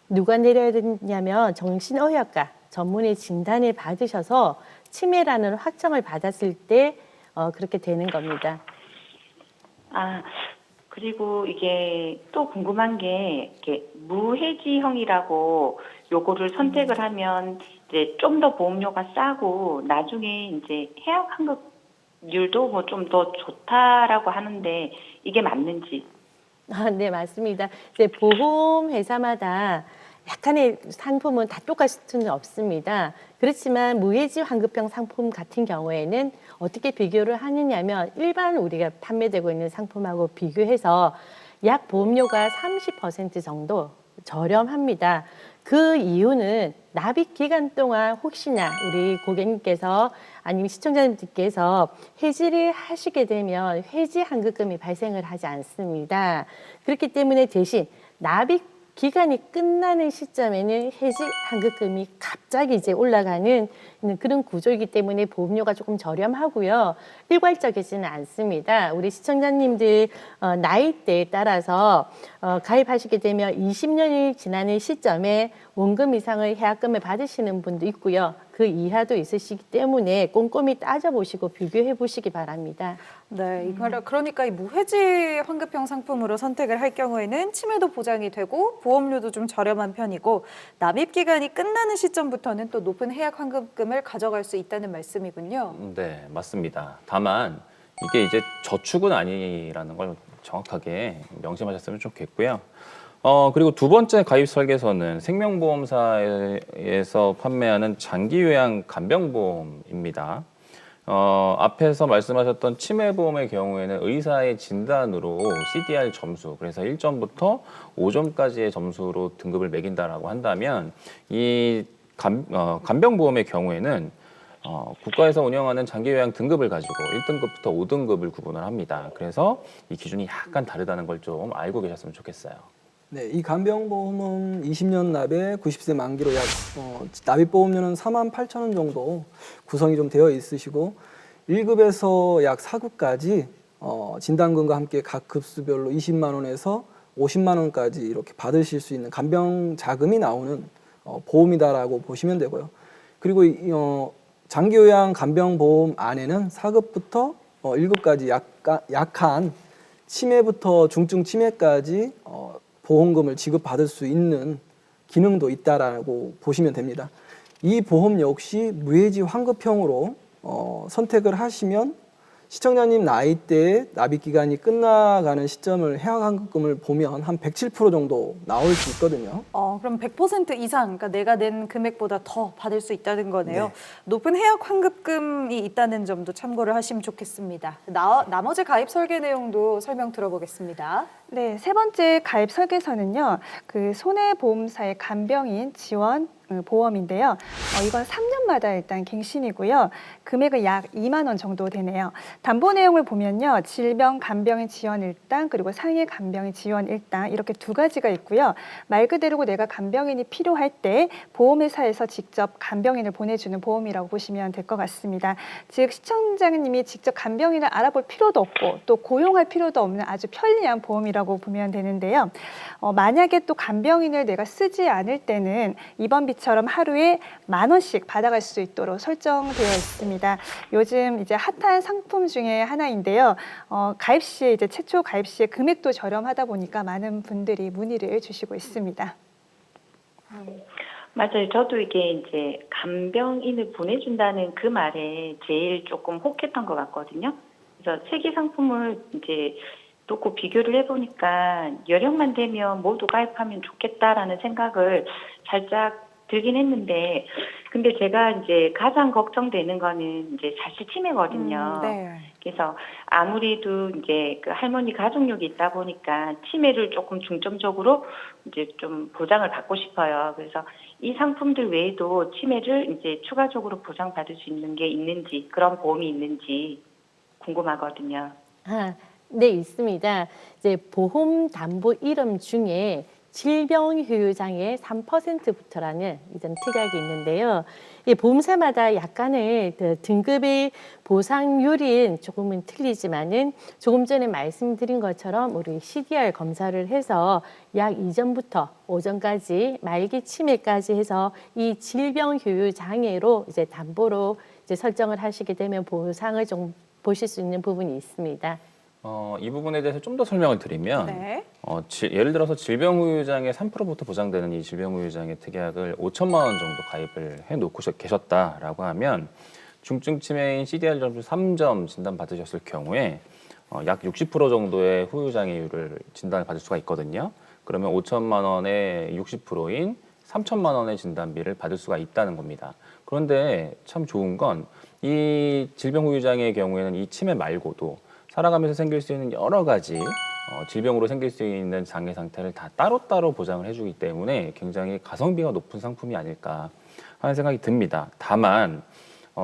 누가 내려야 되냐면 정신의학과 전문의 진단을 받으셔서 치매라는 확정을 받았을 때 그렇게 되는 겁니다. 아, 그리고 이게 또 궁금한 게 이게 무해지형이라고 요거를 선택을 하면 이제 좀 더 보험료가 싸고 나중에 이제 해약 환급률도 뭐 좀 더 좋다라고 하는데 이게 맞는지? 네, 맞습니다. 이제 보험 회사마다 약간의 상품은 다 똑같을 수는 없습니다. 그렇지만 무해지 환급형 상품 같은 경우에는 어떻게 비교를 하느냐면 일반 우리가 판매되고 있는 상품하고 비교해서 약 보험료가 30% 정도 저렴합니다. 그 이유는 납입 기간 동안 혹시나 우리 고객님께서 아니면 시청자님들께서 해지를 하시게 되면 해지 환급금이 발생을 하지 않습니다. 그렇기 때문에 대신 납입 기간이 끝나는 시점에는 해지 환급금이 갑자기 이제 올라가는 그런 구조이기 때문에 보험료가 조금 저렴하고요. 일괄적이지는 않습니다. 우리 시청자님들 나이대에 따라서 가입하시게 되면 20년이 지나는 시점에 원금 이상의 해약금을 받으시는 분도 있고요. 그 이하도 있으시기 때문에 꼼꼼히 따져보시고 비교해 보시기 바랍니다. 네, 그러니까 이 무해지 환급형 상품으로 선택을 할 경우에는 치매도 보장이 되고 보험료도 좀 저렴한 편이고 납입 기간이 끝나는 시점부터는 또 높은 해약 환급금을 가져갈 수 있다는 말씀이군요. 네, 맞습니다. 다만 이게 이제 저축은 아니라는 걸 정확하게 명심하셨으면 좋겠고요. 그리고 두 번째 가입 설계서는 생명보험사에서 판매하는 장기요양 간병보험입니다. 앞에서 말씀하셨던 치매보험의 경우에는 의사의 진단으로 CDR 점수, 그래서 1점부터 5점까지의 점수로 등급을 매긴다라고 한다면 이 간병보험의 경우에는 국가에서 운영하는 장기요양 등급을 가지고 1등급부터 5등급을 구분을 합니다. 그래서 이 기준이 약간 다르다는 걸 좀 알고 계셨으면 좋겠어요. 네, 이 간병보험은 20년 납에 90세 만기로 약 납입보험료는 48,000원 정도 구성이 좀 되어 있으시고 1급에서 약 4급까지 진단금과 함께 각 급수별로 20만 원에서 50만 원까지 이렇게 받으실 수 있는 간병 자금이 나오는 보험이다라고 보시면 되고요. 그리고 장기요양 간병보험 안에는 4급부터 1급까지 약한 치매부터 중증 치매까지 보험금을 지급받을 수 있는 기능도 있다라고 보시면 됩니다. 이 보험 역시 무해지 환급형으로 선택을 하시면 시청자님 나이대에 납입 기간이 끝나가는 시점을 해약 환급금을 보면 한 107% 정도 나올 수 있거든요. 그럼 100% 이상, 그러니까 내가 낸 금액보다 더 받을 수 있다는 거네요. 네. 높은 해약 환급금이 있다는 점도 참고를 하시면 좋겠습니다. 나머지 가입 설계 내용도 설명 들어보겠습니다. 네, 세 번째 가입 설계서는요. 그 손해보험사의 간병인 지원 보험인데요. 이건 3년마다 일단 갱신이고요. 금액은 약 2만 원 정도 되네요. 담보 내용을 보면요. 질병 간병인 지원 1당 그리고 상해 간병인 지원 1당 이렇게 두 가지가 있고요. 말 그대로 내가 간병인이 필요할 때 보험회사에서 직접 간병인을 보내주는 보험이라고 보시면 될 것 같습니다. 즉 시청자님이 직접 간병인을 알아볼 필요도 없고 또 고용할 필요도 없는 아주 편리한 보험이라고 보면 되는데요. 만약에 또 간병인을 내가 쓰지 않을 때는 입원비처럼 하루에 10,000원씩 받아갈 수 있도록 설정되어 있습니다. 요즘 이제 핫한 상품 중에 하나인데요. 가입 시에 이제 최초 가입 시에 금액도 저렴하다 보니까 많은 분들이 문의를 주시고 있습니다. 맞아요. 저도 이게 이제 간병인을 보내준다는 그 말에 제일 조금 혹했던 것 같거든요. 그래서 세계 상품을 이제 놓고 비교를 해보니까 여력만 되면 모두 가입하면 좋겠다라는 생각을 살짝 들긴 했는데, 근데 제가 이제 가장 걱정되는 거는 이제 사실 치매거든요. 네. 그래서 아무래도 이제 그 할머니 가족력이 있다 보니까 치매를 조금 중점적으로 이제 좀 보장을 받고 싶어요. 그래서 이 상품들 외에도 치매를 이제 추가적으로 보장받을 수 있는 게 있는지, 그런 보험이 있는지 궁금하거든요. 네, 있습니다. 이제 보험 담보 이름 중에 질병휴유장애 3%부터라는 이런 특약이 있는데요. 이 보험사마다 약간의 등급의 보상률이 조금은 틀리지만은 조금 전에 말씀드린 것처럼 우리 CDR 검사를 해서 약 이전부터 오전까지 말기 치매까지 해서 이 질병휴유장애로 이제 담보로 이제 설정을 하시게 되면 보상을 좀 보실 수 있는 부분이 있습니다. 이 부분에 대해서 좀 더 설명을 드리면 네. 예를 들어서 질병후유장애 3%부터 보장되는 이 질병후유장애 특약을 5천만 원 정도 가입을 해놓고 계셨다라고 하면 중증 치매인 CDR 점수 3점 진단 받으셨을 경우에 약 60% 정도의 후유장애율을 진단을 받을 수가 있거든요. 그러면 5천만 원의 60%인 3천만 원의 진단비를 받을 수가 있다는 겁니다. 그런데 참 좋은 건 이 질병후유장애의 경우에는 이 치매 말고도 살아가면서 생길 수 있는 여러 가지 질병으로 생길 수 있는 장애 상태를 다 따로따로 보장을 해주기 때문에 굉장히 가성비가 높은 상품이 아닐까 하는 생각이 듭니다. 다만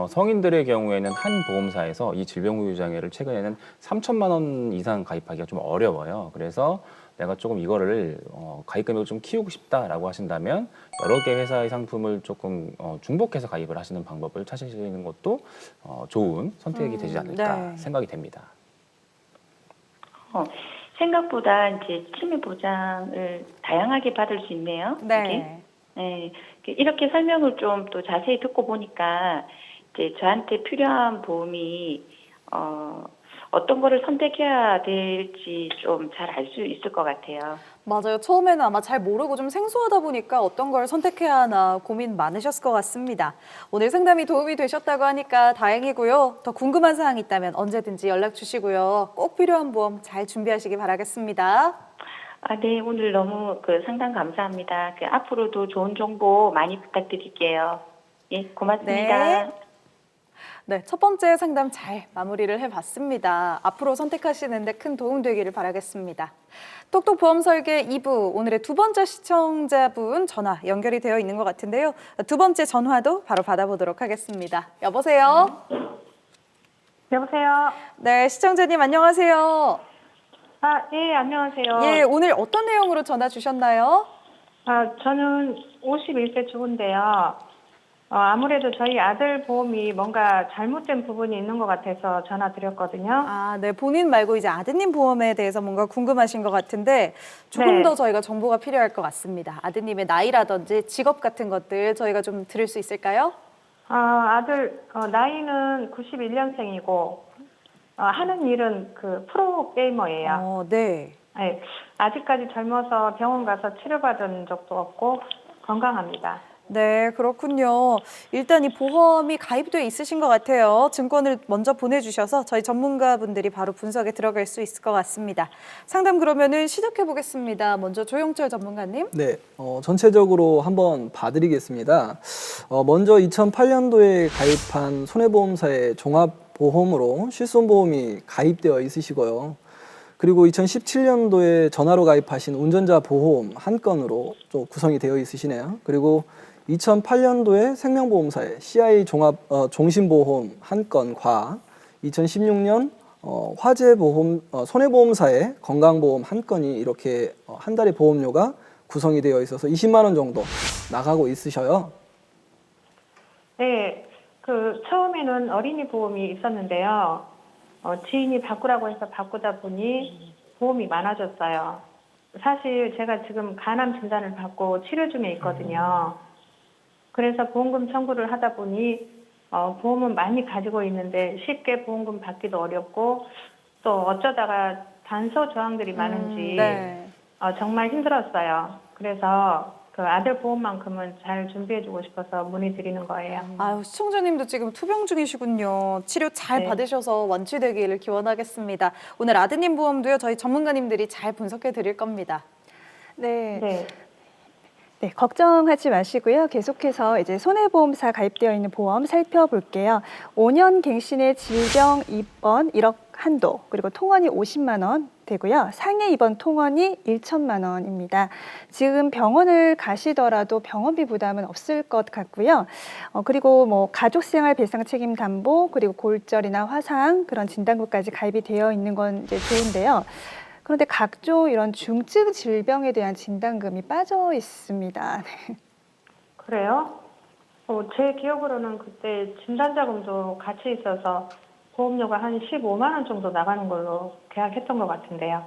성인들의 경우에는 한 보험사에서 이 질병후유장애를 최근에는 3천만 원 이상 가입하기가 좀 어려워요. 그래서 내가 조금 이거를 가입 금액을 좀 키우고 싶다라고 하신다면 여러 개 회사의 상품을 조금 중복해서 가입을 하시는 방법을 찾으시는 것도 좋은 선택이 되지 않을까 네. 생각이 됩니다. 생각보다 이제 치매 보장을 다양하게 받을 수 있네요. 네. 네. 이렇게 설명을 좀 또 자세히 듣고 보니까 이제 저한테 필요한 보험이 어떤 거를 선택해야 될지 좀 잘 알 수 있을 것 같아요. 맞아요. 처음에는 아마 잘 모르고 좀 생소하다 보니까 어떤 걸 선택해야 하나 고민 많으셨을 것 같습니다. 오늘 상담이 도움이 되셨다고 하니까 다행이고요. 더 궁금한 사항 있다면 언제든지 연락 주시고요. 꼭 필요한 보험 잘 준비하시기 바라겠습니다. 네. 오늘 너무 상담 감사합니다. 앞으로도 좋은 정보 많이 부탁드릴게요. 예, 고맙습니다. 네, 첫 번째 상담 잘 마무리를 해봤습니다. 앞으로 선택하시는데 큰 도움 되기를 바라겠습니다. 똑똑 보험 설계 2부, 오늘의 두 번째 시청자분 전화 연결이 되어 있는 것 같은데요. 두 번째 전화도 바로 받아보도록 하겠습니다. 여보세요? 여보세요? 네, 시청자님 안녕하세요. 예, 안녕하세요. 예, 오늘 어떤 내용으로 전화 주셨나요? 저는 51세 주부인데요. 아무래도 저희 아들 보험이 뭔가 잘못된 부분이 있는 것 같아서 전화 드렸거든요. 네, 본인 말고 이제 아드님 보험에 대해서 뭔가 궁금하신 것 같은데 조금 네. 더 저희가 정보가 필요할 것 같습니다. 아드님의 나이라든지 직업 같은 것들 저희가 좀 들을 수 있을까요? 아들 나이는 91년생이고 하는 일은 프로게이머예요. 네. 네, 아직까지 젊어서 병원 가서 치료받은 적도 없고 건강합니다. 네, 그렇군요. 일단 이 보험이 가입되어 있으신 것 같아요. 증권을 먼저 보내주셔서 저희 전문가분들이 바로 분석에 들어갈 수 있을 것 같습니다. 상담 그러면은 시작해 보겠습니다. 먼저 조용철 전문가님. 네, 전체적으로 한번 봐드리겠습니다. 먼저 2008년도에 가입한 손해보험사의 종합보험으로 실손보험이 가입되어 있으시고요. 그리고 2017년도에 전화로 가입하신 운전자 보험 한 건으로 또 구성이 되어 있으시네요. 그리고 2008년도에 생명보험사의 CI 종합 종신보험 한 건과 2016년 화재보험 손해보험사의 건강보험 한 건이 이렇게 한 달에 보험료가 구성이 되어 있어서 20만 원 정도 나가고 있으셔요. 네, 처음에는 어린이 보험이 있었는데요. 지인이 바꾸라고 해서 바꾸다 보니 보험이 많아졌어요. 사실 제가 지금 간암 진단을 받고 치료 중에 있거든요. 그래서 보험금 청구를 하다 보니 보험은 많이 가지고 있는데 쉽게 보험금 받기도 어렵고 또 어쩌다가 단서 조항들이 많은지 네. 정말 힘들었어요. 그래서 그 아들 보험만큼은 잘 준비해주고 싶어서 문의드리는 거예요. 아유, 시청자님도 지금 투병 중이시군요. 치료 잘 네. 받으셔서 완치되기를 기원하겠습니다. 오늘 아드님 보험도요, 저희 전문가님들이 잘 분석해 드릴 겁니다. 네. 네. 네, 걱정하지 마시고요. 계속해서 이제 손해보험사 가입되어 있는 보험 살펴볼게요. 5년 갱신의 질병 입원 1억 한도, 그리고 통원이 50만 원 되고요. 상해 입원 통원이 1천만 원입니다. 지금 병원을 가시더라도 병원비 부담은 없을 것 같고요. 그리고 뭐 가족생활 배상 책임 담보, 그리고 골절이나 화상 그런 진단금까지 가입이 되어 있는 건 이제 좋은데요. 그런데 각종 이런 중증 질병에 대한 진단금이 빠져 있습니다. 그래요? 제 기억으로는 그때 진단자금도 같이 있어서 보험료가 한 15만 원 정도 나가는 걸로 계약했던 것 같은데요.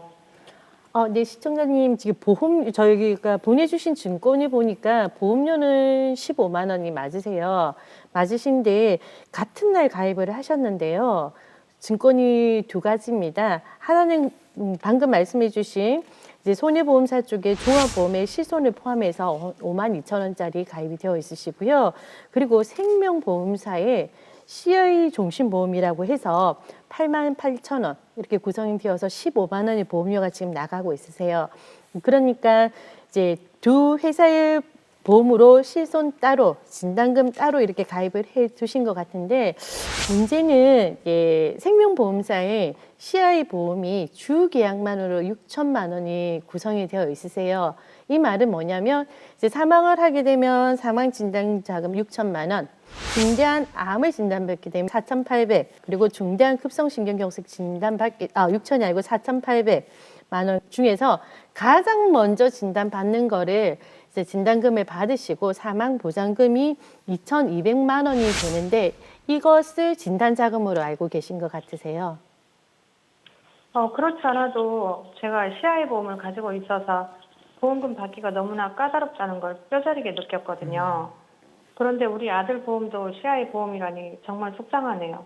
네, 시청자님 지금 저희가 보내주신 증권을 보니까 보험료는 15만 원이 맞으세요. 맞으신데 같은 날 가입을 하셨는데요. 증권이 두 가지입니다. 하나는 방금 말씀해주신 이제 손해보험사 쪽에 종합보험의 실손을 포함해서 5만 2천 원짜리 가입이 되어 있으시고요. 그리고 생명보험사에 CI 종신보험이라고 해서 8만 8천 원 이렇게 구성이 되어서 15만 원의 보험료가 지금 나가고 있으세요. 그러니까 이제 두 회사의 보험으로 실손 따로, 진단금 따로 이렇게 가입을 해 두신 것 같은데 문제는 생명보험사의 CI 보험이 주계약만으로 6천만 원이 구성이 되어 있으세요. 이 말은 뭐냐면 이제 사망을 하게 되면 사망진단자금 6천만 원, 중대한 암을 진단받게 되면 4,800, 그리고 중대한 급성신경경색 진단받게 6천이 아니고 4,800만 원 중에서 가장 먼저 진단받는 거를 이제 진단금을 받으시고 사망보장금이 2,200만 원이 되는데 이것을 진단자금으로 알고 계신 것 같으세요? 그렇지 않아도 제가 CI 보험을 가지고 있어서 보험금 받기가 너무나 까다롭다는 걸 뼈저리게 느꼈거든요. 그런데 우리 아들 보험도 CI 보험이라니 정말 속상하네요.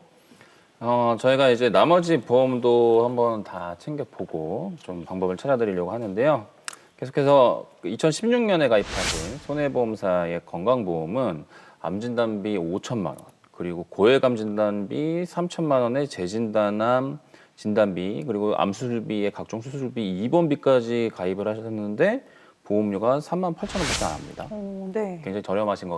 저희가 이제 나머지 보험도 한번 다 챙겨보고 좀 방법을 찾아드리려고 하는데요. 계속해서 2016년에 가입하신 손해보험사의 건강보험은 암진단비 5천만 원, 그리고 고해감 진단비 3천만 원의 재진단암 진단비, 그리고 암수술비의 각종 수술비, 입원비까지 가입을 하셨는데 보험료가 3만 8천 원밖에 안 합니다. 네. 굉장히 저렴한 것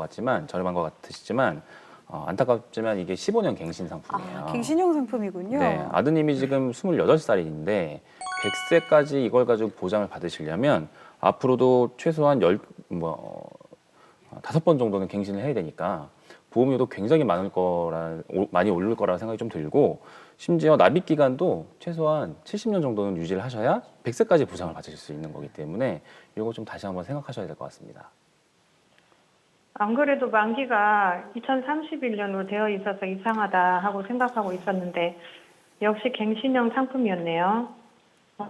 같으시지만 안타깝지만 이게 15년 갱신 상품이에요. 갱신형 상품이군요. 네, 아드님이 지금 28살인데 100세까지 이걸 가지고 보장을 받으시려면 앞으로도 최소한 5번 정도는 갱신을 해야 되니까 보험료도 굉장히 많이 오를 거라 생각이 좀 들고, 심지어 납입 기간도 최소한 70년 정도는 유지를 하셔야 100세까지 보장을 받으실 수 있는 거기 때문에 이거 좀 다시 한번 생각하셔야 될 것 같습니다. 안 그래도 만기가 2031년으로 되어 있어서 이상하다 하고 생각하고 있었는데 역시 갱신형 상품이었네요.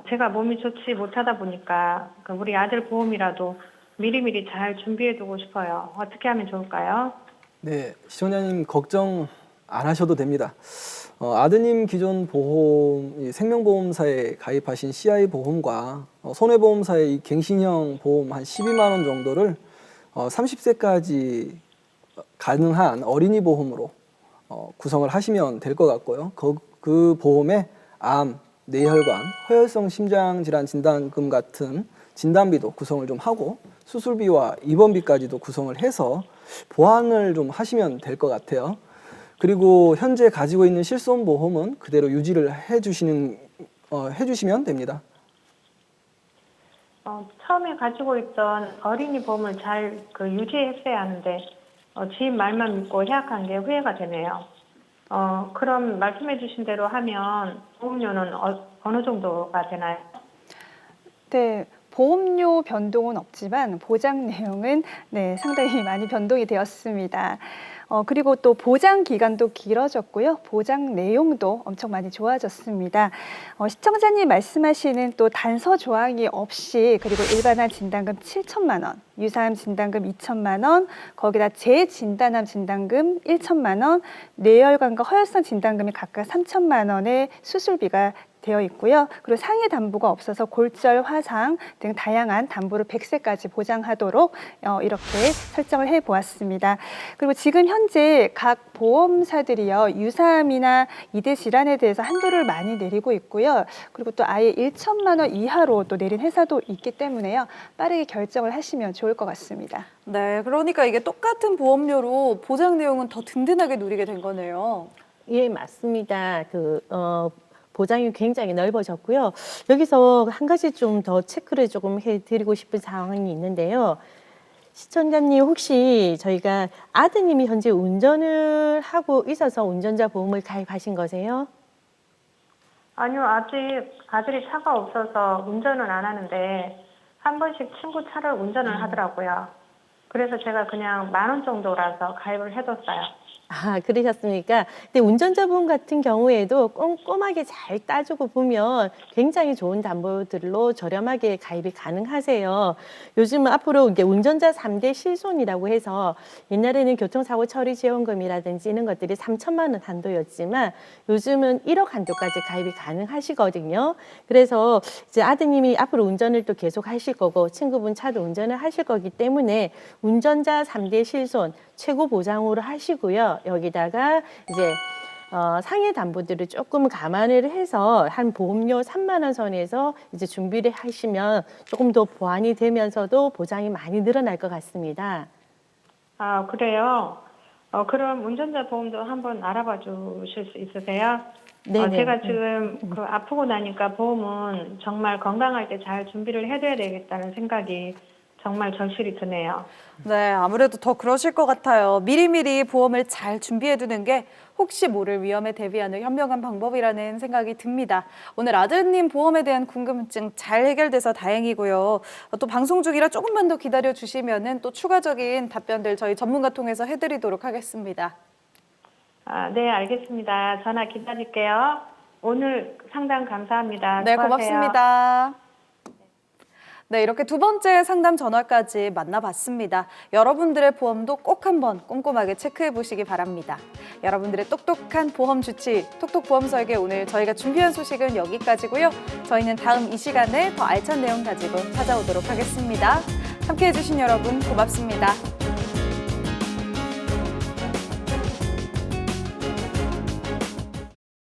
제가 몸이 좋지 못하다 보니까 우리 아들 보험이라도 미리미리 잘 준비해두고 싶어요. 어떻게 하면 좋을까요? 네, 시청자님 걱정 안 하셔도 됩니다. 아드님 기존 보험, 생명보험사에 가입하신 CI 보험과 손해보험사의 이 갱신형 보험 한 12만 원 정도를 30세까지 가능한 어린이 보험으로 구성을 하시면 될 것 같고요. 그 보험에 암, 뇌혈관, 허혈성 심장질환 진단금 같은 진단비도 구성을 좀 하고 수술비와 입원비까지도 구성을 해서 보완을 좀 하시면 될 것 같아요. 그리고 현재 가지고 있는 실손보험은 그대로 유지를 해주시면 됩니다. 처음에 가지고 있던 어린이 보험을 잘 유지했어야 하는데 지인 말만 믿고 해약한 게 후회가 되네요. 그럼 말씀해 주신 대로 하면 보험료는 어느 정도가 되나요? 네. 보험료 변동은 없지만 보장 내용은 상당히 많이 변동이 되었습니다. 그리고 또 보장 기간도 길어졌고요. 보장 내용도 엄청 많이 좋아졌습니다. 시청자님 말씀하시는 또 단서 조항이 없이 그리고 일반암 진단금 7천만 원, 유사암 진단금 2천만 원, 거기다 재진단암 진단금 1천만 원, 뇌혈관과 허혈성 진단금이 각각 3천만 원의 수술비가 되어 있고요. 그리고 상해 담보가 없어서 골절, 화상 등 다양한 담보를 100세까지 보장하도록 이렇게 설정을 해보았습니다. 그리고 지금 현재 각 보험사들이요, 유사암이나 이대 질환에 대해서 한도를 많이 내리고 있고요. 그리고 또 아예 1천만 원 이하로 또 내린 회사도 있기 때문에요. 빠르게 결정을 하시면 좋을 것 같습니다. 네, 그러니까 이게 똑같은 보험료로 보장 내용은 더 든든하게 누리게 된 거네요. 예, 맞습니다. 보장이 굉장히 넓어졌고요. 여기서 한 가지 좀 더 체크를 조금 해드리고 싶은 상황이 있는데요. 시청자님, 혹시 저희가 아드님이 현재 운전을 하고 있어서 운전자 보험을 가입하신 거세요? 아니요, 아직 아들이 차가 없어서 운전은 안 하는데 한 번씩 친구 차를 운전을 하더라고요. 그래서 제가 그냥 10,000원 정도라서 가입을 해뒀어요. 아, 그러셨습니까? 근데 운전자 보험 같은 경우에도 꼼꼼하게 잘 따지고 보면 굉장히 좋은 담보들로 저렴하게 가입이 가능하세요. 요즘은 앞으로 이게 운전자 3대 실손이라고 해서 옛날에는 교통사고 처리 지원금이라든지 이런 것들이 3천만 원 한도였지만 요즘은 1억 한도까지 가입이 가능하시거든요. 그래서 이제 아드님이 앞으로 운전을 또 계속 하실 거고 친구분 차도 운전을 하실 거기 때문에 운전자 3대 실손 최고 보장으로 하시고요. 여기다가 이제 상해 담보들을 조금 감안을 해서 한 보험료 3만 원 선에서 이제 준비를 하시면 조금 더 보완이 되면서도 보장이 많이 늘어날 것 같습니다. 아, 그래요? 그럼 운전자 보험도 한번 알아봐 주실 수 있으세요? 네네. 제가 지금 아프고 나니까 보험은 정말 건강할 때 잘 준비를 해둬야 되겠다는 생각이 정말 절실히 드네요. 네, 아무래도 더 그러실 것 같아요. 미리미리 보험을 잘 준비해두는 게 혹시 모를 위험에 대비하는 현명한 방법이라는 생각이 듭니다. 오늘 아드님 보험에 대한 궁금증 잘 해결돼서 다행이고요. 또 방송 중이라 조금만 더 기다려주시면 또 추가적인 답변들 저희 전문가 통해서 해드리도록 하겠습니다. 아, 네, 알겠습니다. 전화 기다릴게요. 오늘 상담 감사합니다. 네, 수고하세요. 고맙습니다. 네, 이렇게 두 번째 상담 전화까지 만나봤습니다. 여러분들의 보험도 꼭 한번 꼼꼼하게 체크해 보시기 바랍니다. 여러분들의 똑똑한 보험 주치, 톡톡보험 설계 오늘 저희가 준비한 소식은 여기까지고요. 저희는 다음 이 시간에 더 알찬 내용 가지고 찾아오도록 하겠습니다. 함께해 주신 여러분 고맙습니다.